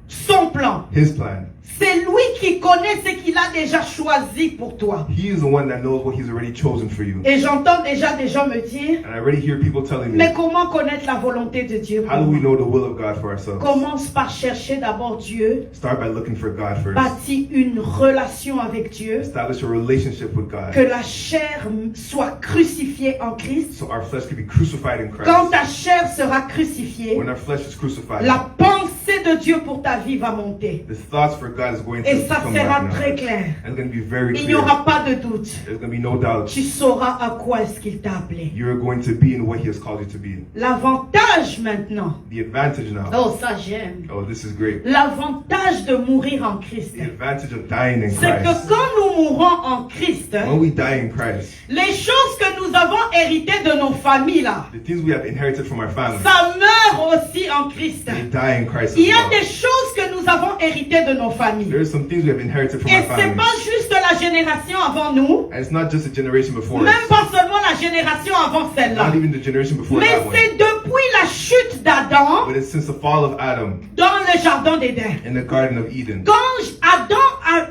Son plan. His plan. C'est lui qui connaît ce qu'il a déjà choisi pour toi. He is the one that knows what He's already chosen for you. Et j'entends déjà des gens me dire, And I already hear people telling mais me, comment connaître la volonté de Dieu pour how do we moi? know the will of God for ourselves? Commence par chercher d'abord Dieu, Start by looking for God first. bâtis une relation avec Dieu, Establish a relationship with God. que la chair soit crucifiée en Christ. So our flesh can be crucified in Quand Christ. ta chair sera crucifiée, When our flesh is crucified, la pensée de Dieu pour ta vie va monter. the thoughts for God is going Et to ça come sera back très now. clair. And it's going to be very Il n'y clear. aura pas de doute. There's going to be no doubt. Tu sauras à quoi est-ce qu'il t'a appelé. You're going to be in what He has called you to be. L'avantage maintenant. The advantage now. Oh, ça j'aime. Oh, this is great. L'avantage de mourir en Christ. The advantage of dying in C'est que Christ. quand nous mourons en Christ, When we die in Christ, les choses que nous avons héritées de nos familles là, the things we have inherited from our family, ça meurt aussi en Christ. they die in Christ Il y as a des well. choses que nous avons héritées de nos familles. There are some things we have inherited from Et our c'est families. pas juste la génération avant nous, And it's not just a generation before même us. pas seulement la génération avant celle-là, Not even the generation before mais that one. c'est depuis la chute d'Adam But it's since the fall of Adam dans le jardin d'Éden. in the Garden of Eden. Quand Adam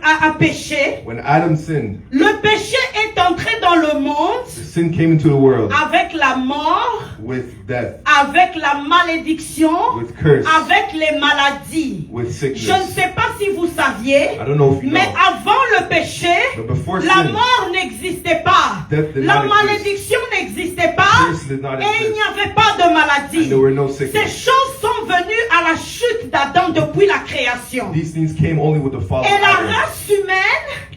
a péché, When Adam sinned, le péché est entré dans le monde the sin came into the world avec la mort, with death, avec la malédiction, with curse, avec les maladies. with Je ne sickness. sais pas si vous saviez, I don't know if you mais know, avant le péché, but before la sin, mort n'existait pas. death did La not exist. malédiction n'existait pas Curse did not et il n'y exist. avait pas de And maladie. there were no Ces sickness. choses sont venues à la chute d'Adam depuis la création. These things came only with the fall of Et la Adam. race humaine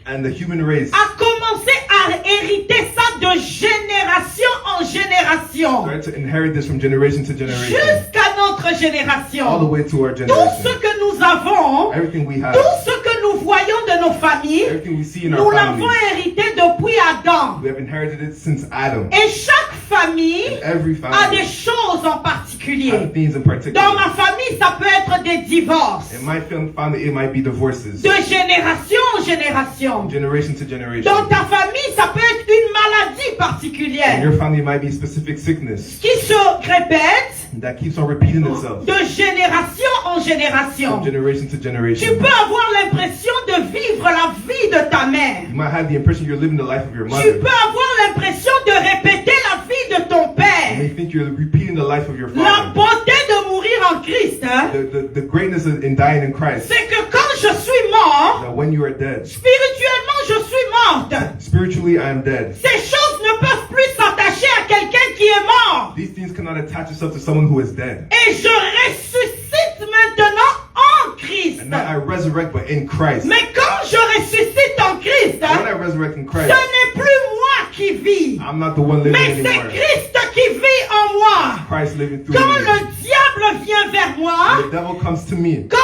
And the human race a commencé à hériter ça de génération en génération. started to inherit this from generation to generation, Jusqu'à notre all the génération. way to our Tout ce generation. que nous avons, Everything we have, tout ce que nous voyons de de nos familles, everything we see in nous our l'avons families, hérité depuis Adam. we have inherited it since Adam. Et chaque famille Every a des family choses en has particulier. things in Dans particular. ma famille, ça peut être des divorces. In my family, it might be divorces, De génération en génération. generation to Dans generation. ta famille, ça peut être une maladie In particulière your family, it might be a specific sickness qui se répète that keeps on repeating itself de génération en génération. from generation to Tu generation. peux avoir l'impression de vivre la vie de ta mère. You might have the impression you're living the life of your Tu mother. peux avoir l'impression de répéter la vie de ton You père. may think you're repeating the life of your La father. beauté de mourir en Christ, hein, The greatness in dying in Christ, c'est que quand je suis mort, that when you are dead, spirituellement je suis morte. spiritually I am dead. Ces choses ne peuvent plus s'attacher à quelqu'un qui est mort. These things cannot attach itself to someone who is dead. Et je ressuscite maintenant en Christ. And now I resurrect, but in Christ. Mais quand je ressuscite en Christ, When I resurrect in ce Christ, n'est plus moi qui vis, I'm not the one living mais c'est anymore. Christ qui vit en moi. Christ living through Quand me. le diable vient vers moi, When the devil comes to me, quand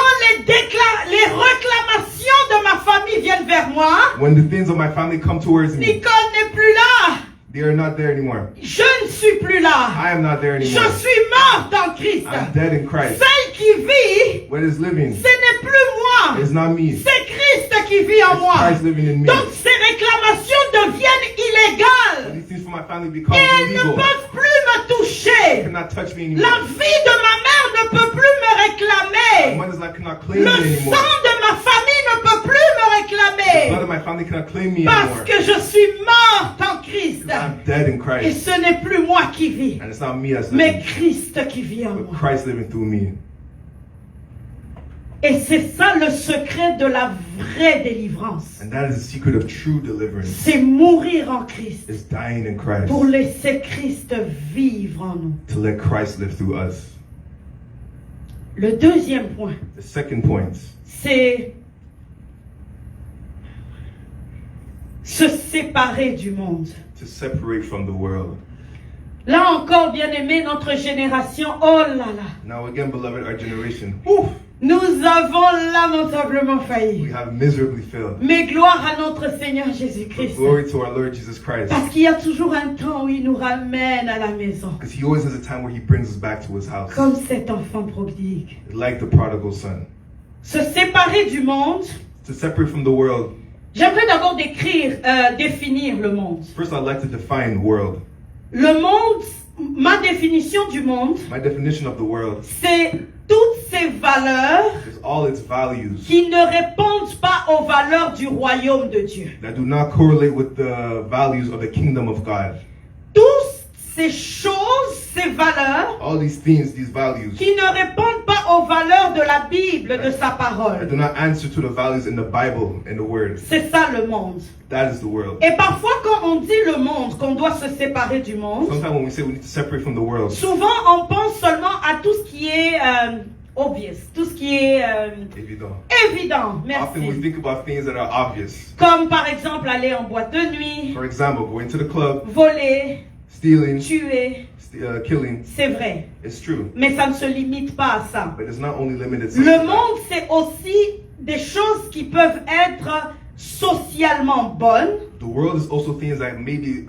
les réclamations de ma famille viennent vers moi, when the things of my family come towards me, Nicole n'est plus là. they are not there anymore. Je ne suis plus là. I am not there Je anymore. suis morte en Christ. I'm dead in Christ. Celle qui vit, What is living ce n'est plus moi. is not me. C'est Christ qui vit en It's moi. Christ living in me. Donc ces réclamations deviennent illégales. These things for my family become Et elles ne illegal. peuvent plus me They toucher. cannot touch me La anymore. vie de ma mère ne peut plus me My réclamer. mother's life cannot claim Le me anymore. sang de ma famille ne peut plus me The blood réclamer. of my family cannot claim me Parce anymore. que je suis morte en Christ. I'm dead in Et Christ. ce n'est plus moi qui vis, And it's not me that's mais living, Christ qui vit en but moi. Christ living through me. Et c'est ça le secret de la vraie délivrance. And that is the secret of true deliverance. C'est mourir en Christ Is dying in Christ. pour laisser Christ vivre en nous. To let Christ live through us. Le deuxième point, The second point, c'est se séparer du monde. to separate from the world. Là encore, bien-aimé, notre génération, oh là là, Now again, beloved, our generation, nous avons lamentablement we failli. have miserably failed. Mais gloire à notre Seigneur But Jésus-Christ. glory to our Lord Jesus Christ. Parce qu'il y a toujours un temps où il nous ramène à la maison. Because he always has a time where he brings us back to his house. Comme cet enfant prodigue. Like the prodigal son. Se séparer du monde. To separate from the world, J'aimerais d'abord définir le monde. first I'd like to define world. Le monde, ma définition du monde, My definition of the world c'est toutes ces valeurs is all its values qui ne répondent pas aux valeurs du royaume de Dieu. that do not correlate with the values of the kingdom of God. Toutes ces choses, ces valeurs All these things, these values, qui ne répondent pas aux valeurs de la Bible, de sa that parole. do not answer to the values in the Bible and the Word. C'est ça le monde. That is the world. Et parfois quand on dit le monde, qu'on doit se séparer du monde, Sometimes when we say we need to separate from the world, souvent on pense seulement à tout ce qui est obvious, tout ce qui est évident. évident. Often we Merci. think about things that are obvious. Comme par exemple aller en boîte de nuit, For example, going to the club, voler, stealing, tuer. killing. C'est vrai. It's true. Mais ça ne se limite pas à ça. But it's not only limited to Le that. monde, c'est aussi des choses qui peuvent être socialement bonnes, The world is also things that may be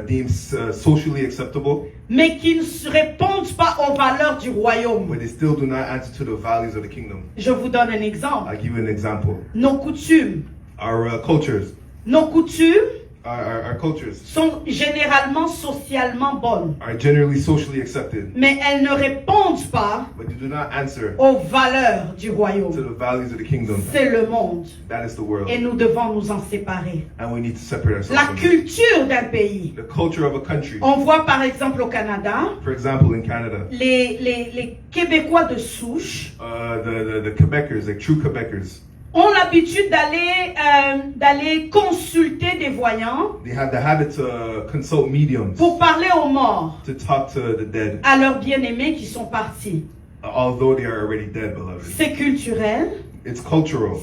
deemed socially acceptable, mais qui ne se répondent pas aux valeurs du royaume. but they still do not answer to the values of the kingdom. Je vous donne un exemple. I'll give you an example. Nos coutumes. Our cultures, Nos coutumes our cultures sont généralement socialement bonnes, are generally socially accepted, mais elles ne répondent pas but they do not answer aux valeurs du to royaume. the values of the kingdom. C'est le monde That is the world, et nous devons nous en séparer. and we need to separate ourselves La from it. culture d'un pays. The culture of a country. On voit par exemple au Canada, For example, in Canada, les Québécois de souche the Quebecers, like true Quebecers, ont l'habitude d'aller consulter des voyants they have the habit to consult mediums pour parler aux morts, to talk to the dead, à leurs bien-aimés qui sont partis. although they are already dead, beloved. C'est culturel, It's cultural.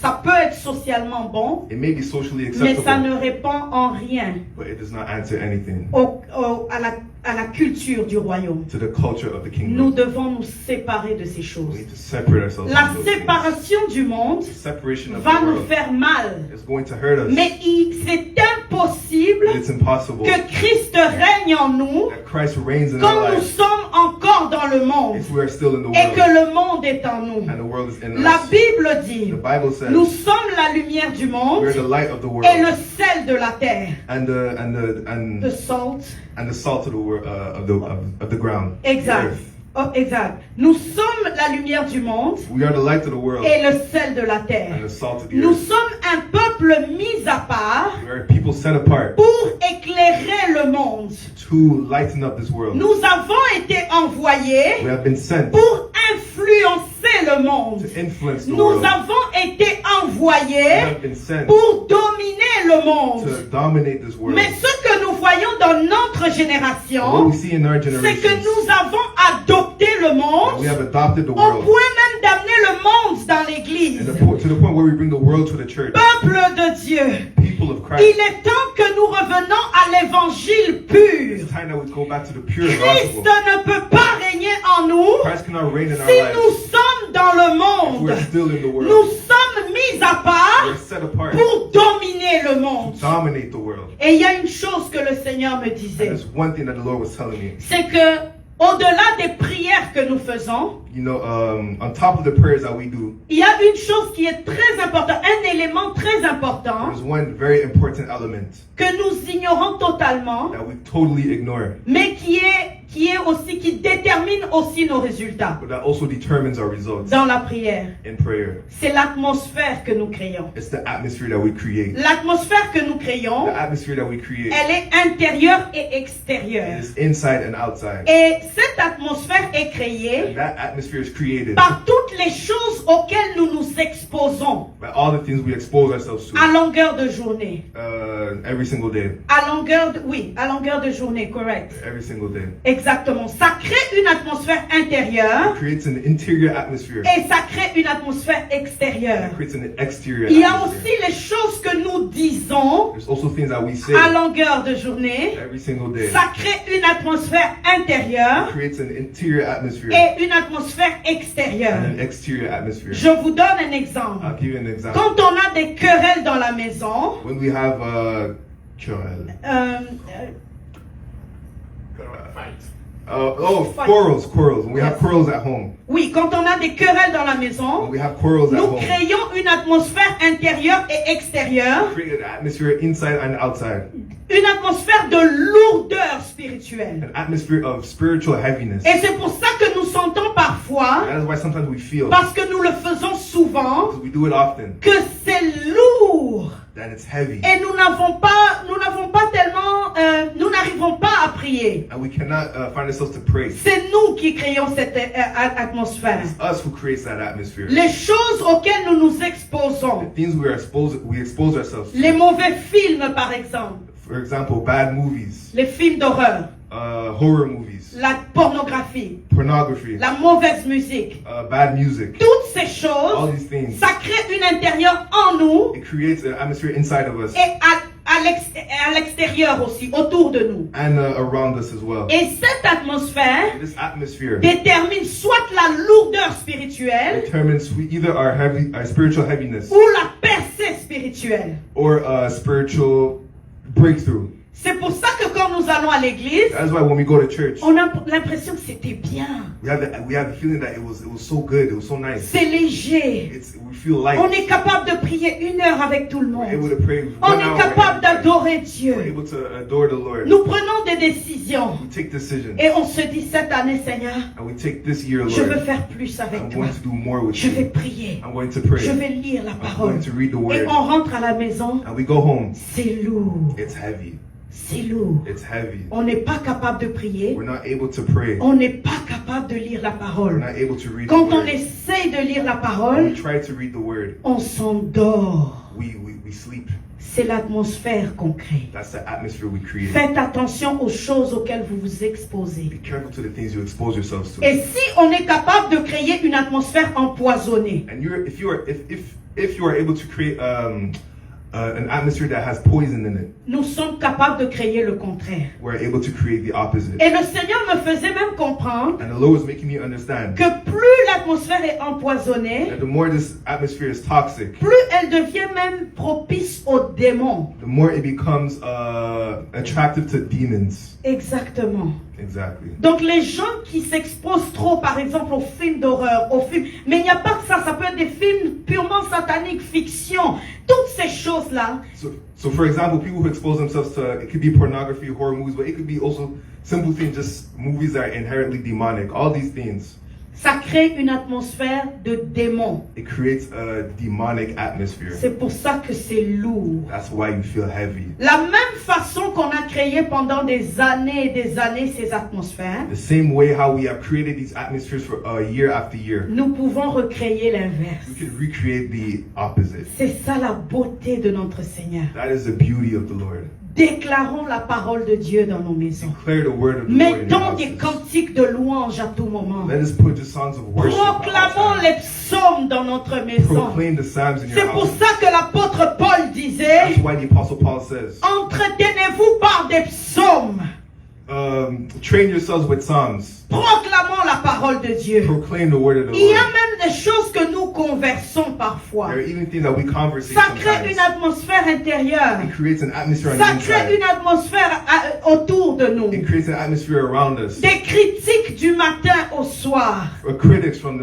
Ça peut être socialement bon, It may be socially mais ça acceptable, ne répond en rien but it does not answer anything à la culture du royaume. to the culture of the Nous kingdom. devons nous séparer de ces We choses. need to separate ourselves La from those things. séparation du monde Separation of va the nous world faire mal, is going to hurt us. mais c'est impossible It's impossible que Christ règne en nous that Christ reigns in our quand nous lives sommes encore dans le monde if we are still in the et world que le monde est en nous. and the world is in La us. Bible dit, The Bible says nous sommes la lumière du monde we're the light of the et le world sel de la terre. and The salt. the salt of the world of the ground. the Exact. earth. Oh, exact. Nous sommes la lumière du monde We are the light of the world et le sel de la terre. and the salt of the Nous earth. sommes un peuple mis à part We are people set apart pour éclairer le monde. to lighten up this world. Nous avons été envoyés We have been sent pour influencer le monde. to influence the Nous world. avons été We envoyés have been sent pour dominer le monde. to dominate this world. Mais ce que nous voyons dans notre What génération, we see in our c'est que generation, nous avons adopté le monde we have adopted the au world point même d'amener le monde dans l'église. to the point where we bring the world to the church. Peuple de Dieu, People of il Christ. est temps que nous revenons à l'évangile pur. It's time that we go back to the pure Christ gospel. ne peut pas régner en nous Christ cannot reign in our si lives nous sommes dans le if monde. we're still in the Nous world. sommes mis à part We're set apart pour dominer le monde. to dominate the world. Et il y a une chose que le Seigneur me And disait, there's one thing that the Lord was telling me. c'est que au-delà des prières que nous faisons, You know, on top of the prayers that we do, il y a une chose qui est très importante, un élément très important there's one very important element que nous ignorons totalement, that we totally ignore, mais qui détermine aussi nos résultats but that also determines our results dans la prière. in prayer. C'est l'atmosphère que nous créons. It's the atmosphere that we create. L'atmosphère que nous créons, The atmosphere that we create elle est intérieure et extérieure. is inside and outside. Et cette atmosphère est créée And that atmosphere is created par toutes les choses auxquelles nous nous exposons by all the things we expose ourselves à to longueur de journée. every single day. À longueur de journée, correct. Every single day. Exactement. Ça crée une atmosphère It intérieure creates an interior atmosphere. et ça crée une atmosphère extérieure. It creates an exterior Il y a atmosphere. aussi les choses que nous disons There's also things that we say à longueur de journée. every single day. Ça crée une atmosphère It intérieure creates an interior atmosphere et une atmosphère extérieure. and an exterior atmosphere. Je vous donne un exemple. I'll give you an example. Quand on a des querelles dans la maison, When we have querelle. Quarrels. When we have quarrels at home. oui, quand on a des querelles dans la When maison, we have quarrels at nous home. créons une atmosphère intérieure et extérieure, Create an atmosphere inside and outside. une atmosphère de lourdeur spirituelle. An atmosphere of spiritual heaviness. Et c'est pour ça que nous sentons parfois, That is why sometimes we feel, parce que nous le faisons souvent, because we do it often, que c'est lourd. that it's heavy. Et nous n'avons pas tellement, nous n'arrivons pas à prier. And we cannot find ourselves to pray. C'est nous qui créons cette atmosphère. It's us who creates that atmosphere. Les choses auxquelles nous nous exposons, The things we expose ourselves les to. mauvais films par exemple, For example, bad movies, les films d'horreur, horror movies, la pornographie, pornography, la mauvaise musique, bad music, toutes ces all choses, these things. ça crée une intérieure en nous It creates an atmosphere inside of us et à l'extérieur aussi, autour de nous. and around us as well. Et cette atmosphère This atmosphere détermine soit la lourdeur spirituelle determines either our spiritual heaviness ou la percée spirituelle. or spiritual breakthrough. C'est pour ça que quand nous allons à l'église, That's why when we go to church, on a l'impression que c'était bien. we have the feeling that it was so good, it was so nice. C'est léger. We feel light. On est capable de prier 1 heure avec tout le We're able monde. to pray On 1 est hour. capable d'adorer We're Dieu. able to adore the Lord. Nous prenons des décisions. We take decisions. Et on se dit cette année, Seigneur, And we take this year, je veux Lord. faire plus avec I'm toi. going to do more with Je vais you. prier. I'm going to pray. Je vais lire la I'm parole. going to read the Et word. on rentre à la maison. And we go home. C'est lourd. It's heavy. C'est lourd. It's heavy. On n'est pas capable de prier. We're not able to pray. On n'est pas capable de lire la We're parole. not able to read the Quand on word. essaye de lire la When parole, we try to read the word, on s'endort. we sleep. C'est l'atmosphère qu'on crée. That's the atmosphere we create. Faites attention aux choses auxquelles vous vous exposez. Be careful to the things you expose yourselves to. Et si on est capable de créer une atmosphère empoisonnée, And if you are able to create an atmosphere that has poison in it, nous sommes capables de créer le contraire. we're able to create the opposite. Et le Seigneur me faisait même comprendre And the Lord was making me understand que plus l'atmosphère est empoisonnée, that the more this atmosphere is toxic, plus elle devient même propice aux démons. the more it becomes attractive to demons. Exactement. Exactly. Donc les gens qui s'exposent trop, par exemple, aux films d'horreur, aux films, mais il n'y a pas que ça, ça peut être des films purement sataniques, fiction, toutes ces choses-là. So for example, people who expose themselves to, it could be pornography, horror movies, but it could be also simple things, just movies that are inherently demonic. All these things. Ça crée une atmosphère de démons. It creates a demonic atmosphere. C'est pour ça que c'est lourd. That's why you feel heavy. La même façon qu'on a créé pendant des années et des années ces atmosphères, The same way how we have created these atmospheres for year after year, nous pouvons recréer l'inverse. we can recreate the opposite. C'est ça la beauté de notre Seigneur. That is the beauty of the Lord. Déclarons la parole de Dieu dans nos maisons. Declare the word of the Lord in Mettons your des houses. cantiques de louange à tout moment. Let us put the songs of worship at all Proclamons times. les psaumes dans notre maison. Proclaim the psalms in your C'est pour house. ça que l'apôtre Paul disait, That's why the apostle Paul says, entretenez-vous par des psaumes. train yourselves with psalms. Proclamons la parole de Dieu. Proclaim the word of the Il y a Lord. même des choses que nous conversons parfois. There are even things that we converse Ça crée sometimes. une atmosphère intérieure. It creates an atmosphere on Ça the crée inside. une atmosphère autour de nous. It creates an atmosphere around us. Des critiques du matin au soir. Critics from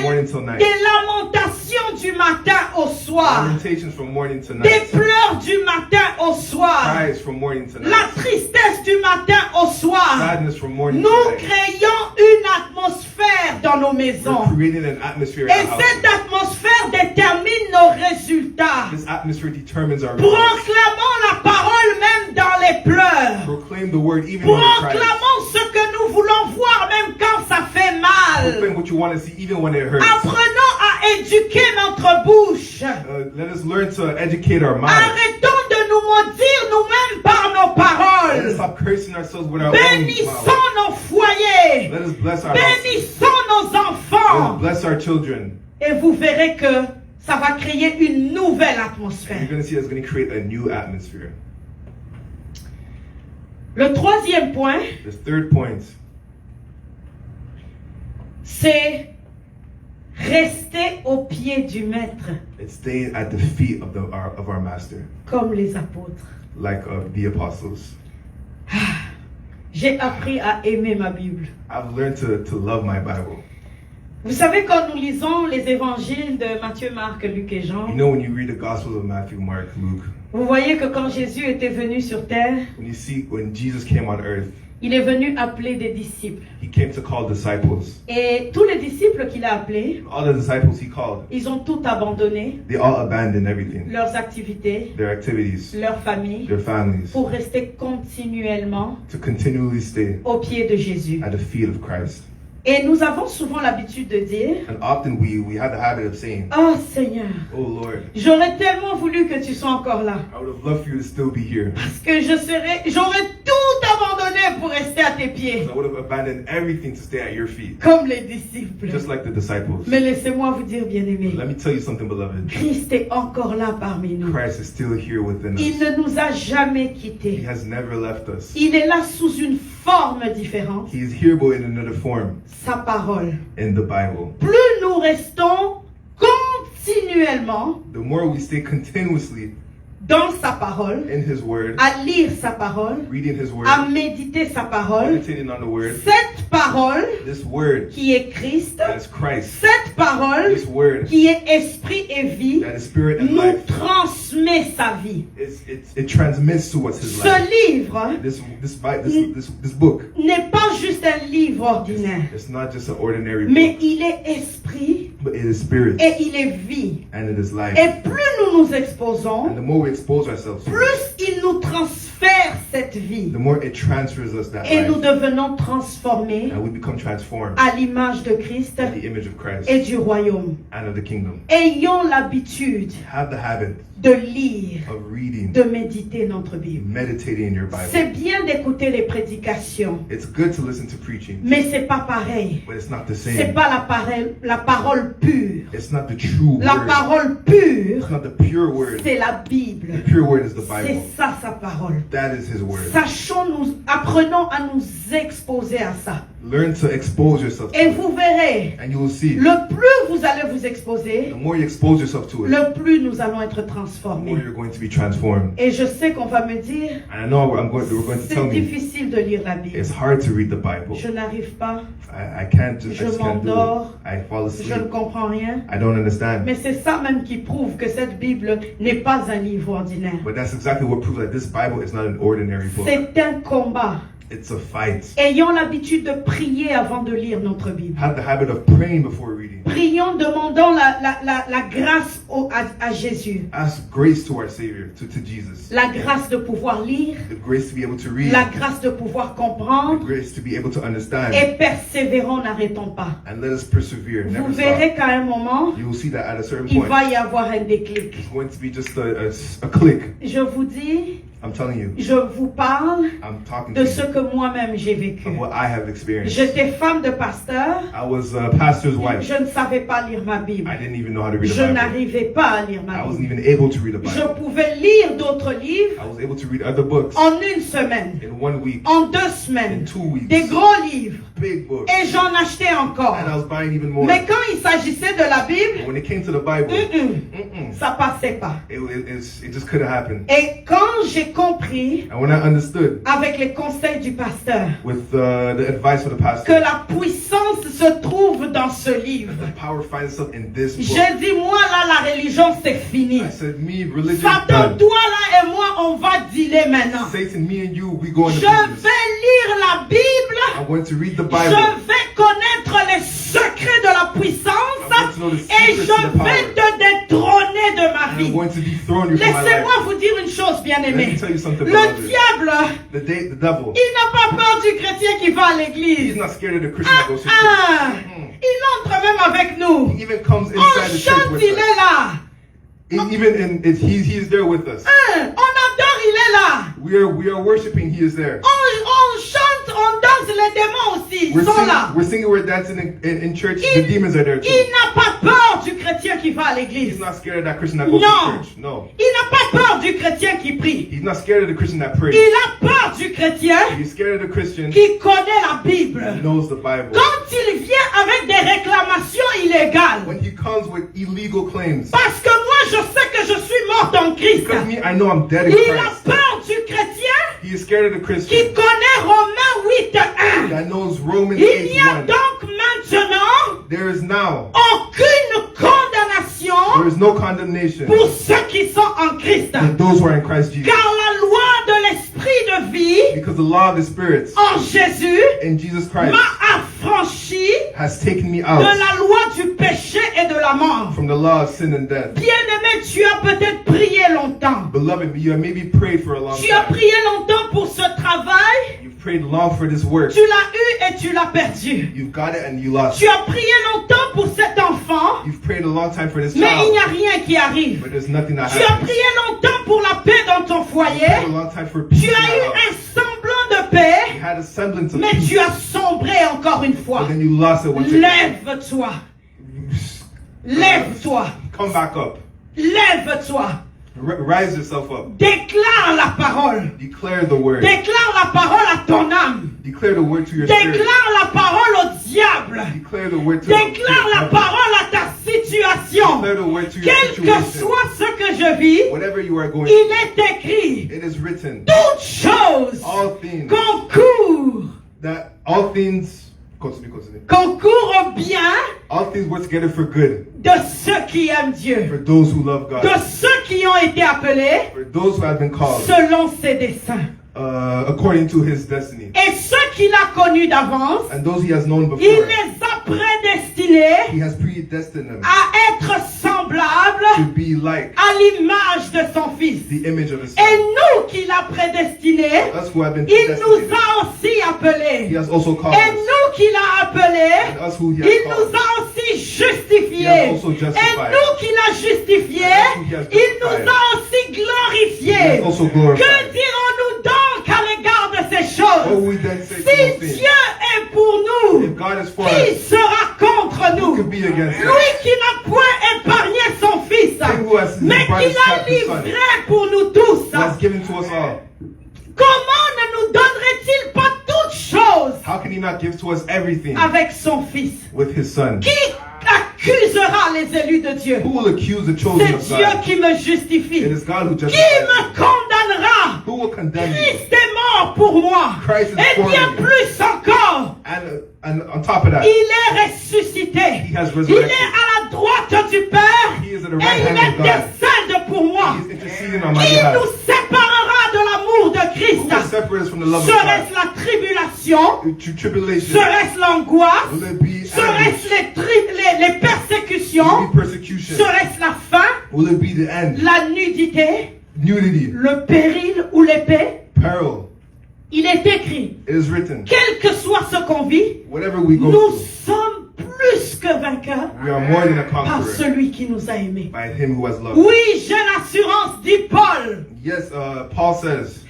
morning till night. Des lamentations du matin au soir. Lamentations from morning to Des night. pleurs du matin au soir. Cries from morning to La night. tristesse du matin au soir. Sadness from morning Nous to night. créons une atmosphère dans nos maisons. We're creating an atmosphere Et in our cette houses. atmosphère détermine nos résultats. This atmosphere determines our results. Proclamons la parole même dans les pleurs. Proclaim the word even when it cries. Proclamons ce que nous voulons voir même quand ça fait mal. Proclaim what you want to see even when it hurts. Apprenons à éduquer notre bouche. Let us learn to educate our minds. Arrêtons de nous maudire nous-mêmes par nos Let us paroles. stop cursing ourselves with our own Bénissons mouth. nos foyers. Let us bless our houses. Bénissons nos Let us enfants. bless our children. Et vous verrez que ça va créer une nouvelle And atmosphère. you're going to see it's going to create a new atmosphere. Le troisième point, The third point c'est rester au pied du maître, is staying at the feet of our master, comme les apôtres. like the apostles. J'ai appris à aimer ma Bible. I've learned to love my Bible. Vous savez, quand nous lisons les évangiles de Matthieu, Marc, Luc et Jean, You know, when you read the Gospels of Matthew, Mark, Luke, vous voyez que quand Jésus était venu sur terre, when Jesus came on earth, il est venu appeler des disciples. he came to call disciples. Et tous les disciples qu'il a appelés, All the disciples he called, ils ont tout abandonné, they all abandoned everything, leurs activités, their activities, leurs familles, their families, pour rester continuellement to continually stay au pied de Jésus. at the feet of Christ. Et nous avons souvent l'habitude de dire, And often we have the habit of saying, oh Seigneur, "Oh Lord, j'aurais tellement voulu que tu sois encore là. I would have loved for you to still be here. Parce que j'aurais tout abandonné pour rester à tes pieds. I would have abandoned everything to stay at your feet, Comme les disciples. just like the disciples." Mais laissez-moi vous dire, bien-aimés, Let me tell you something, beloved. Christ est encore là parmi nous. Christ is still here within Il us. ne nous a jamais He quittés. has never left us. Il est là sous une forme différente. He is here, but in another form, Sa parole. in the Bible. Plus nous restons continuellement The more we stay continuously dans sa parole, in His Word, à lire sa parole, reading His Word, à méditer sa parole, meditating on the Word, cette parole this Word qui est Christ, that is Christ, cette parole this Word qui est esprit et vie, that is Spirit and nous life, transmet sa vie. it transmits to us His Ce life. livre This book, n'est pas juste un livre ordinaire, it's not just an ordinary mais book, il est esprit but it is Spirit et il est vie. and it is life. Et plus nous nous And exposons, the more we expose ourselves to it, plus il nous transfère cette vie. the more it transfers us that Et nous life, devenons transformés and we become transformed à l'image de Christ in the image of Christ et du royaume. and of the kingdom. Ayons l'habitude Have the habit de lire, of reading, de méditer notre Bible. meditating in your Bible. C'est bien d'écouter les prédications, It's good to listen to preaching, mais c'est pas pareil. but it's not the C'est same. pas la parole pure. It's not the true La word. parole pure, It's not the pure word. c'est la Bible. The pure word is the C'est Bible. ça sa parole. That is His word. Apprenons à nous exposer à ça. Learn to expose yourself to Et it, vous verrez, and you will see. le plus vous allez vous exposer, The more you expose yourself to it, le plus nous allons être the more transformés. you're going to be transformed. Et je sais qu'on va me dire, And I know we're going to tell c'est me difficile de lire la Bible. it's hard to read the Bible. Je n'arrive pas, I can't just, I je just can't do m'endors, it. I fall je ne asleep. comprends rien. I don't understand. Mais c'est ça même qui prouve que cette Bible n'est pas un livre ordinaire. But that's exactly what proves that this Bible is not an ordinary book. C'est un combat. It's a fight. Ayons l'habitude de prier avant de lire notre Bible. Have the habit of praying before reading. Prions, demandons la grâce à Jésus. Ask grace to our Savior, to Jesus. La grâce de pouvoir lire, The grace to be able to read. la grâce de pouvoir The comprendre. grace to be able to understand. Et persévérons, n'arrêtons pas. And let us persevere. Vous Never stop. verrez qu'à un moment, You will see that at a certain il point, va y avoir un déclic. it's going to be just a click. Je vous dis, I'm telling you. je vous parle I'm talking de to ce you que moi-même j'ai vécu. of what I have experienced. J'étais femme de pasteur, I was a pastor's wife. je ne savais pas lire ma Bible. I didn't even know how to read Je a Bible. n'arrivais pas à lire I ma wasn't Bible. even able to read a Je Bible. pouvais lire d'autres livres I was able to read other books en une semaine, in 1 week, en 2 in semaines, 2 weeks. des gros livres, Big books. et j'en achetais encore. And I was buying even more. Mais quand il s'agissait de la Bible, But when it came to the Bible, ça passait pas. it just couldn't happen. Et quand j'ai compris, And when I understood, avec les conseils du pasteur, with the advice of the que pastor, la puissance se trouve dans ce livre, the power finds itself in this book. j'ai dit, moi là, la religion, c'est fini. I said, me, religion, Satan, done. toi là et moi, on va dealer maintenant. Satan, me and you, we go into Je business. vais lire la Bible. I'm going to read the Je Bible. vais connaître les secrets de la puissance et je vais te détrôner de ma And I'm vie. going to dethrone you from my Laissez-moi life. vous dire une chose, bien Let aimé. me tell you something, Le beloved. diable, The devil, il n'a pas peur du chrétien qui va à he's l'église. not scared of the Christian that goes to church. Ah, il entre même avec nous. He even comes On inside the church chante, with il us. est là. He's there with us. On adore, il est là. We are worshiping, he is there. On chante, on danse, les démons aussi, ils sont là. We're singing, we're dancing in church. The demons are there too. Il n'a pas peur du chrétien qui va à He's l'église. not scared of that Christian that goes No. to church. No. Il n'a pas peur du chrétien qui prie. He's not scared of the Christian that prays. Il a peur du chrétien He's scared of the Christian qui connaît la Bible. that knows the Bible. Quand il vient avec des réclamations illégales, When he comes with illegal claims. parce que moi je sais que je suis morte en Christ, Because me, I know I'm dead in il a Christ. peur du chrétien He is scared of the qui Christian connaît Romains 8:1. that knows Romans Il n'y a 8:1. donc maintenant There is now, aucune condamnation there is no condemnation pour ceux qui sont en Christ. for those who are in Christ Jesus. Car la loi de l'esprit de vie Because the law of the Spirit en Jésus in Jesus Christ m'a affranchi has taken me de out la loi du péché et de la mort. from the law of sin and death. Bien-aimé, tu as peut-être prié longtemps. Beloved, you have maybe prayed for a long Tu as time. prié longtemps pour ce travail. You've prayed long for this work. Tu l'as eu et tu l'as perdu. You've got it and you lost Tu it. as prié longtemps pour cet enfant, You've prayed a long time for this mais il n'y child, a rien qui arrive. but there's nothing that Tu as happens. prié longtemps pour la paix dans ton You've prayed a foyer. long time for peace Tu in as eu your house. un semblant de paix, You had a semblance of mais peace, tu as sombré encore une fois. but then you lost it once again. Lève-toi. Lève-toi. Come back up. Lève-toi. Rise yourself up. Déclare la parole. Declare the word. Déclare la parole à ton âme. Declare the word to your spirit. Déclare la parole au diable. Declare the word to Déclare la the parole à ta situation. Declare the word to your Quel que situation. soit ce que je vis, Whatever you are going il through, est écrit. it is written. Toutes choses All things concourent. Concourent au bien all things work together for good, de ceux qui aiment Dieu. for those who love De God, ceux qui ont été appelés for those who have been called selon ses desseins. according to his destiny. Et ceux qu'il a connus d'avance, And those he has known il before, les a prédestinés he has predestined them à être semblables to be like à l'image de son Fils. the image of his Et son. nous qu'il a prédestinés, Us who have been il nous predestinated, a aussi he appelés. has also called Et us. nous qu'il a appelés, And us who he il has nous called, a aussi aussi justifié. He has also Et justified. nous qui l'a justifié, And he has il nous justified. a aussi He glorifié. has also glorified. Que dirons-nous donc à l'égard de ces What choses? will we then say to Si those things? Dieu est pour nous, If God is for qui us, sera contre who nous? could be against us? Lui qui n'a point épargné son Fils, He who has mais brought qui his l'a son, livré pour nous tous. who has given to us all. Comment ne nous donnerait-il pas toutes choses How can he not give to us everything avec son Fils? with his son? Qui accusera les élus de Dieu? Who will accuse the chosen C'est of Dieu God? qui me It justifie. is God who Qui justifies me me. condamnera? Who will condemn me? Christ est mort pour moi. Christ is Et for bien me. plus encore, And on top of that, il est ressuscité. he has Il resurrected. est à la droite du Père. He is at the Et right il hand of God. intercède pour moi. He is interceding on my Qui behalf. nous séparera de l'amour de Who Christ? will separate us from the love of Serait-ce God? la tribulation? Tribulation. Serait-ce l'angoisse? Will it be Serait-ce anguish? les persécutions? Will it be persecution? Serait-ce la faim? Will it be the end? La nudité? Nudity. Le péril ou l'épée? Peril. Il est écrit, It is written. quel que soit ce qu'on vit, Whatever we go nous through, sommes plus que vainqueurs we are more than a par conqueror celui qui nous a aimés. by him who has loved us. Oui, j'ai l'assurance, dit Paul, Yes, Paul says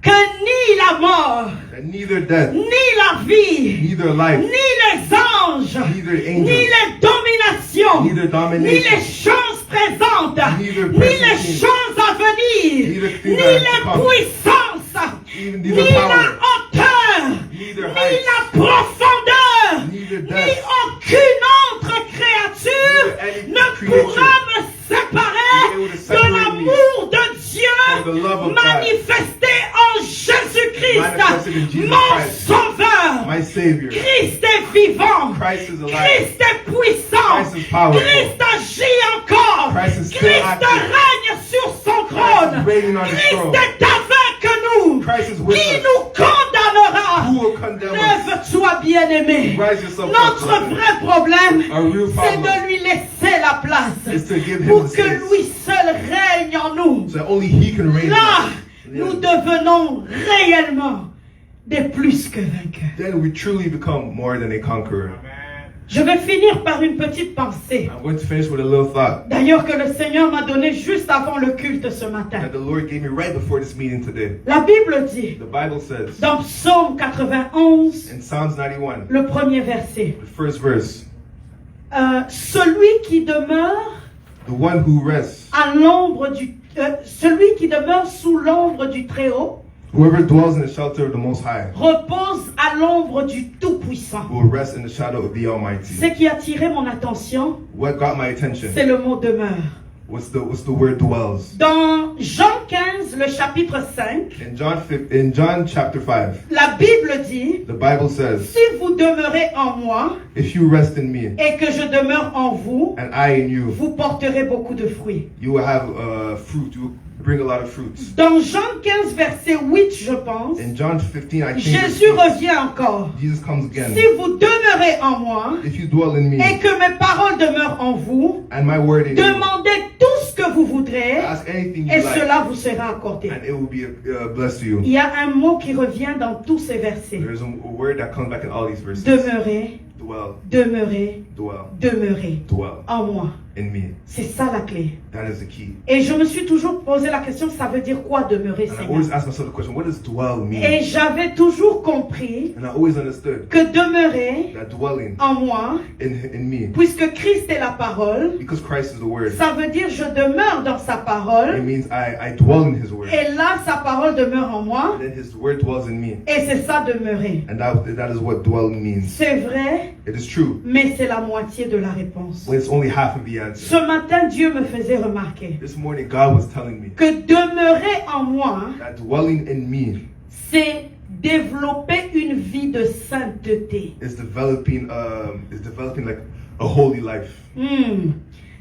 que ni la mort, that neither death, ni la vie, neither life, ni les anges, neither ni angels, les dominations, neither ni domination, les choses présentes, Neither ni les present choses à venir, Neither ni things that are to les come. puissances, even ni neither la power, hauteur, neither ni height, la profondeur, neither ni depth, aucune autre créature neither any ne creature pourra me séparer be able to de separate me l'amour de from Dieu the love of God manifesté en Jésus-Christ, manifested in Jesus mon Christ, Sauveur. my Savior. Christ est vivant. Christ is alive. Christ est puissant. Christ is powerful. Christ agit encore. Christ is still Christ active. règne sur son Christ trône. is reigning on his Christ throne. est avec nous. Christ is with Qui us. nous condamnera? Who will condemn us? Lève-toi, bien-aimé. Rise yourself up, Notre brother. vrai problème, Our real c'est problem de lui laisser la place is to give him pour the que space lui seul règne en nous. so that only he can reign. Là, in us. nous devenons réellement des plus que vainqueurs. Then we truly become more than a conqueror. Je vais finir par une petite pensée. I'm going to finish with a little thought D'ailleurs que le Seigneur m'a donné juste avant le culte ce matin. that the Lord gave me right before this meeting today. La Bible dit, The Bible says dans Psaume 91, in Psalms 91, le premier verset, the first verse, celui qui demeure the one who rests, à l'ombre celui qui demeure sous l'ombre du Très-Haut whoever dwells in the shelter of the Most High, repose à l'ombre du Tout-Puissant. will rest in the shadow of the Almighty. Ce qui a attiré mon attention, What got my attention? c'est le mot demeure. What's the word dwells? Dans Jean 15, le chapitre 5, In John chapter 5, la Bible dit, the Bible says, si vous demeurez en moi if you rest in me et que je demeure en vous, and I in you, vous porterez beaucoup de fruits. you will have fruit. You will bring a lot of fruits. Dans Jean 15, verset 8, je pense, In John 15, I think Jésus revient encore. Jesus comes again. Si vous demeurez en moi If you dwell in me et que mes paroles demeurent en vous, and my word in you, demandez tout ce que vous voudrez ask anything et you like, cela vous sera accordé. and it will be blessed to you. Il y a un mot qui revient dans tous ces versets. There's a word that comes back in all these verses. Demeurez, Dwell, demeurez, dwell, demeurez dwell en moi. in me. C'est ça la clé. That is the key. Et je me suis toujours posé la question, ça veut dire quoi demeurer, And I Seigneur? always ask myself the question, what does dwell mean? Et j'avais toujours compris And I always understood que demeurer that dwelling en moi, in me, puisque Christ est la parole, because Christ is the word, ça veut dire je demeure dans sa it parole, means I dwell in his word. et là sa parole demeure en moi, And then his word dwells in me. et c'est ça demeurer. And that is what dwelling means. C'est vrai, It is true, mais c'est la moitié de la réponse. but it's only half of the answer. Ce matin, Dieu me faisait remarquer This morning, God was telling me que demeurer en moi, that dwelling in me c'est développer une vie de sainteté. is developing like a holy life.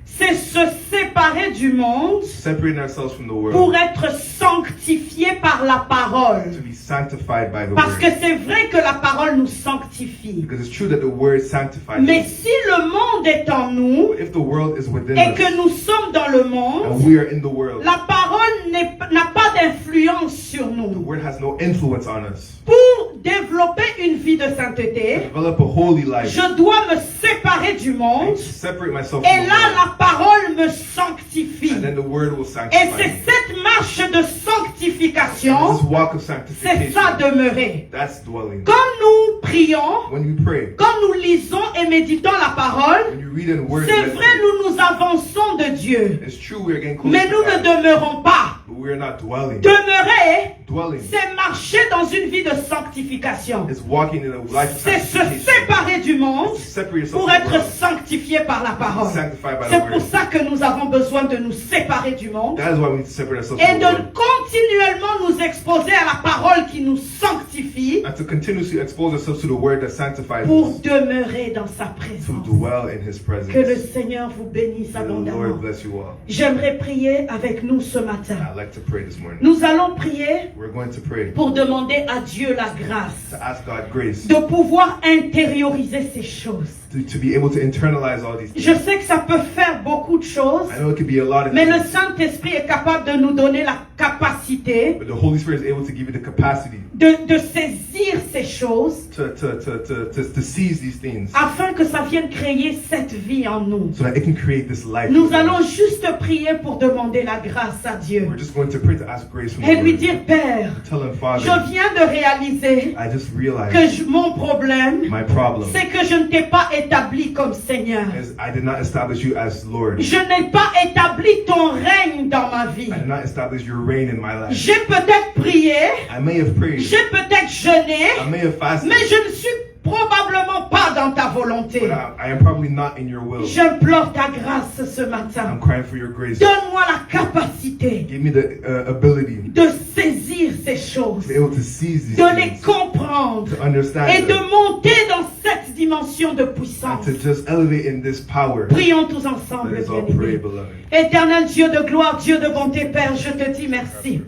C'est se séparer du monde Separating ourselves from the pour world être sanctifié par la parole. to be sanctified by the Parce que word. c'est vrai que la parole nous sanctifie. Because it's true that the word sanctifies Mais us. si le monde est en nous If the world is within et que us nous sommes dans le and monde, we are in the world, la parole n'a pas d'influence sur the nous. word has no influence on us. Pour développer une vie de To sainteté, develop a holy life, je dois me séparer séparer du I monde. need to separate myself from Et the là, world. la parole me sanctifie. And then the word will Et sanctify c'est me. cette marche de And this sanctification, walk of c'est sanctification, ça demeurer. that's dwelling. Quand nous prions, When we pray, quand nous lisons et méditons la parole, when you read in the word, c'est vrai, nous avançons de Dieu. it's true we are getting closer Mais to nous ne God, demeurons pas. but we are not dwelling. Demeurer, Dwelling c'est marcher dans une vie de sanctification. is walking in a life of C'est se sanctification. séparer du monde Separate yourself pour from the être world. sanctifié par la parole. Sanctified by the C'est pour word. ça que nous avons besoin de nous séparer du monde That is why we need to separate ourselves et from the de world. continuellement nous exposer à la parole qui nous sanctifie And to continuously expose ourselves to the word that sanctifies pour us, demeurer dans sa to présence. dwell in his presence. Que le Seigneur vous bénisse May the Lord abondamment. bless you all. J'aimerais prier avec nous ce matin. I'd like to pray this morning. Nous allons prier We're going to pray pour demander à Dieu la grâce to ask God grace de pouvoir intérioriser ces choses. to be able to internalize all these Je things. sais que ça peut faire beaucoup de choses, I know it could be a lot of mais le things, Saint-Esprit est capable de nous donner la capacité but the Holy Spirit is able to give you the capacity de saisir ces choses to seize these things afin que ça vienne créer cette vie en nous. so that it can create this life. Nous within allons us. juste prier pour demander la grâce à Dieu We're just going to pray to ask grace from et the lui Lord. dire, Père, Tell him, Father, je viens de réaliser I just realized que mon problème, my problem c'est que je ne t'ai pas établi comme Seigneur. is I did not establish you as Lord. Je n'ai pas établi ton règne dans ma vie. I did not establish your reign in my life. J'ai peut-être prié, I may have prayed. j'ai peut-être jeûné, I may have fasted. mais je ne suis probablement pas dans ta volonté. But I am probably not in your will. J'implore ta grâce ce matin. I'm crying for your grace. Donne-moi la capacité Give me the ability de saisir ces choses, to be able to seize these de les things, comprendre to understand et de them, monter dans cette dimension de and puissance. to just elevate in this power. Prions tous ensemble, Let us all pray, bien-aimés. beloved. Éternel Dieu de gloire, Dieu de bonté, Père, je te dis merci.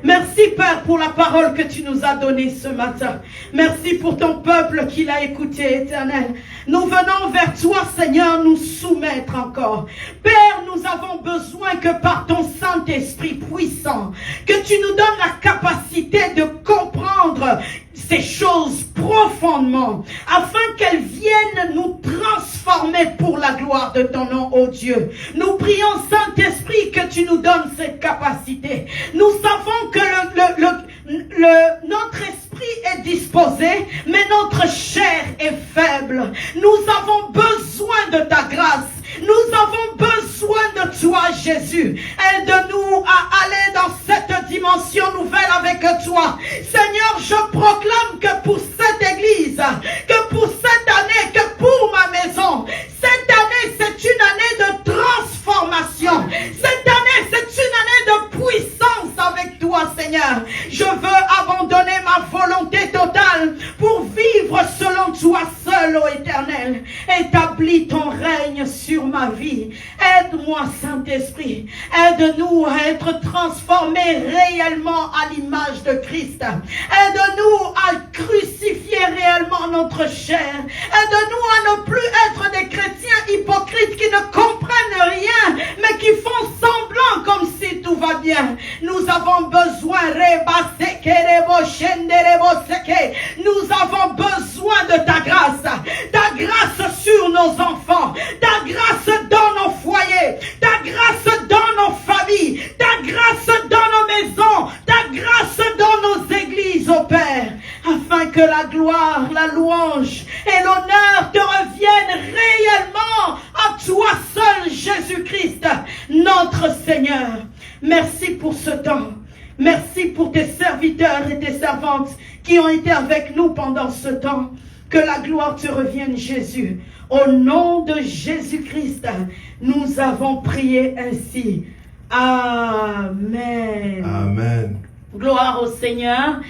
Merci, Père, pour la parole que tu nous as donnée ce matin. Merci pour ton peuple qui l'a écouté, Éternel. Nous venons vers toi, Seigneur, nous soumettre encore. Père, nous avons besoin que par ton Saint-Esprit puissant, que tu nous donnes la capacité de comprendre ces choses profondément, afin qu'elles viennent nous transformer pour la gloire de ton nom, ô Dieu. Nous prions, Saint-Esprit, que tu nous donnes cette capacité. Nous savons que notre esprit est disposé, mais notre chair est faible. Nous avons besoin de ta grâce. Nous avons besoin de toi, Jésus. Aide-nous à aller dans cette dimension nouvelle avec toi. Seigneur, je proclame que pour cette église, que pour cette année, que pour ma maison, cette année, c'est une année de transformation. Cette année, c'est une année de puissance avec toi, Seigneur. Je veux abandonner ma volonté totale pour vivre selon toi seul, ô Éternel. Établis ton règne sur ma vie. Aide-moi, Saint-Esprit. Aide-nous à être transformés réellement à l'image de Christ. Aide-nous à crucifier réellement notre chair. Aide-nous à ne plus être des chrétiens hypocrites qui ne comprennent rien, mais qui font semblant comme si tout va bien. Nous avons besoin, nous avons besoin de ta grâce sur nos enfants, ta grâce dans nos foyers, ta grâce dans nos familles, ta grâce dans nos maisons, ta grâce dans nos églises, ô Père, afin que la gloire, la louange et l'honneur te reviennent réellement à toi seul, Jésus-Christ, notre Seigneur. Merci pour ce temps. Merci pour tes serviteurs et tes servantes qui ont été avec nous pendant ce temps. Que la gloire te revienne, Jésus. Au nom de Jésus-Christ, nous avons prié ainsi. Amen. Amen. Gloire au Seigneur.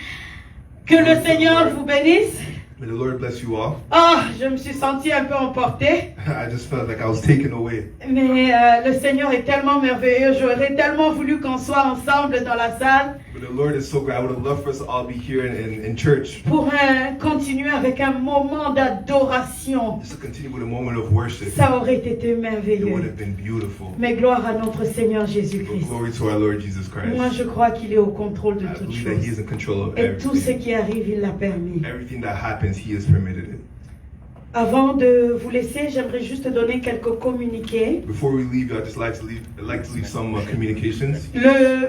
Que le Seigneur vous bénisse. May the Lord bless you all. Ah, je me suis sentie un peu emportée. I just felt like I was taken away. Mais le Seigneur est tellement merveilleux. J'aurais tellement voulu qu'on soit ensemble dans la salle But the Lord is so great. I would have loved for us to all be here in church. pour continuer avec un moment d'adoration. Just to continue with a moment of worship. Ça aurait été It would merveilleux. have been beautiful. Mais gloire à notre Seigneur But Jésus-Christ. glory to our Lord Jesus Christ. Moi, je crois qu'il est au contrôle de I toutes believe that He choses. is in control of Et tout ce everything. qui arrive, il l'a permis. Everything that happens, He has permitted it. Avant de vous laisser, j'aimerais juste donner quelques communiqués. Before we leave, I'd just like to leave some communications.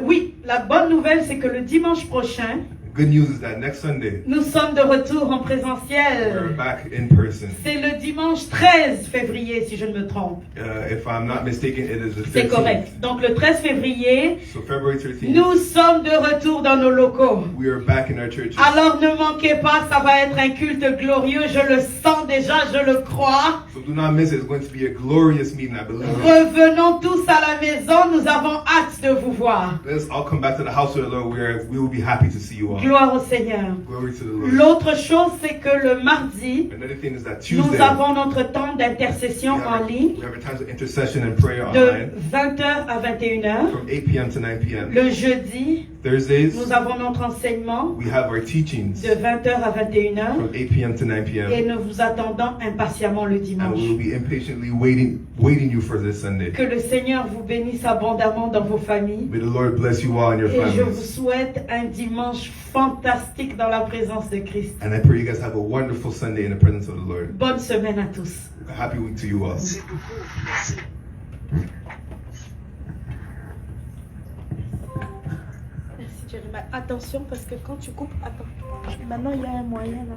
Oui, la bonne nouvelle, c'est que le dimanche prochain, Good news is that next Sunday, nous sommes de retour en we're présentiel. back in person. C'est le dimanche 13 février, si je ne me trompe. If I'm not mistaken, it is the 13th. C'est correct. Donc le 13 février, So February 13th, nous sommes de retour dans nos locaux. we are back in our churches. Alors ne manquez pas, ça va être un culte glorieux. Je le sens déjà, je le crois. So do not miss it. It's going to be a glorious meeting, I believe. Revenons tous à la maison. Nous avons hâte de vous voir. Let's all come back to the house of the Lord where we will be happy to see you all. Gloire au Seigneur. Glory to the Lord. L'autre chose, c'est que le mardi, Another thing is that nous Tuesday, avons notre temps d'intercession en ligne we have a time of intercession and prayer de online 20h à 21h. from 8 p.m. to 9 p.m. Le jeudi, Thursdays, nous avons notre enseignement we have our teachings de 20h à 21h from 8 p.m. to 9 et p.m. nous vous attendons impatiemment le And dimanche. we will be impatiently waiting you for this Sunday. Que le Seigneur vous bénisse abondamment dans vos familles. May the Lord bless you all and your Et je vous families. souhaite un dimanche fantastique dans la présence de Christ. And I pray you guys have a wonderful Sunday in the presence of the Lord. Bonne semaine à tous. A happy week to you all. Merci Jeremiah. Attention parce que quand tu coupes, attends. Maintenant il y a un moyen là.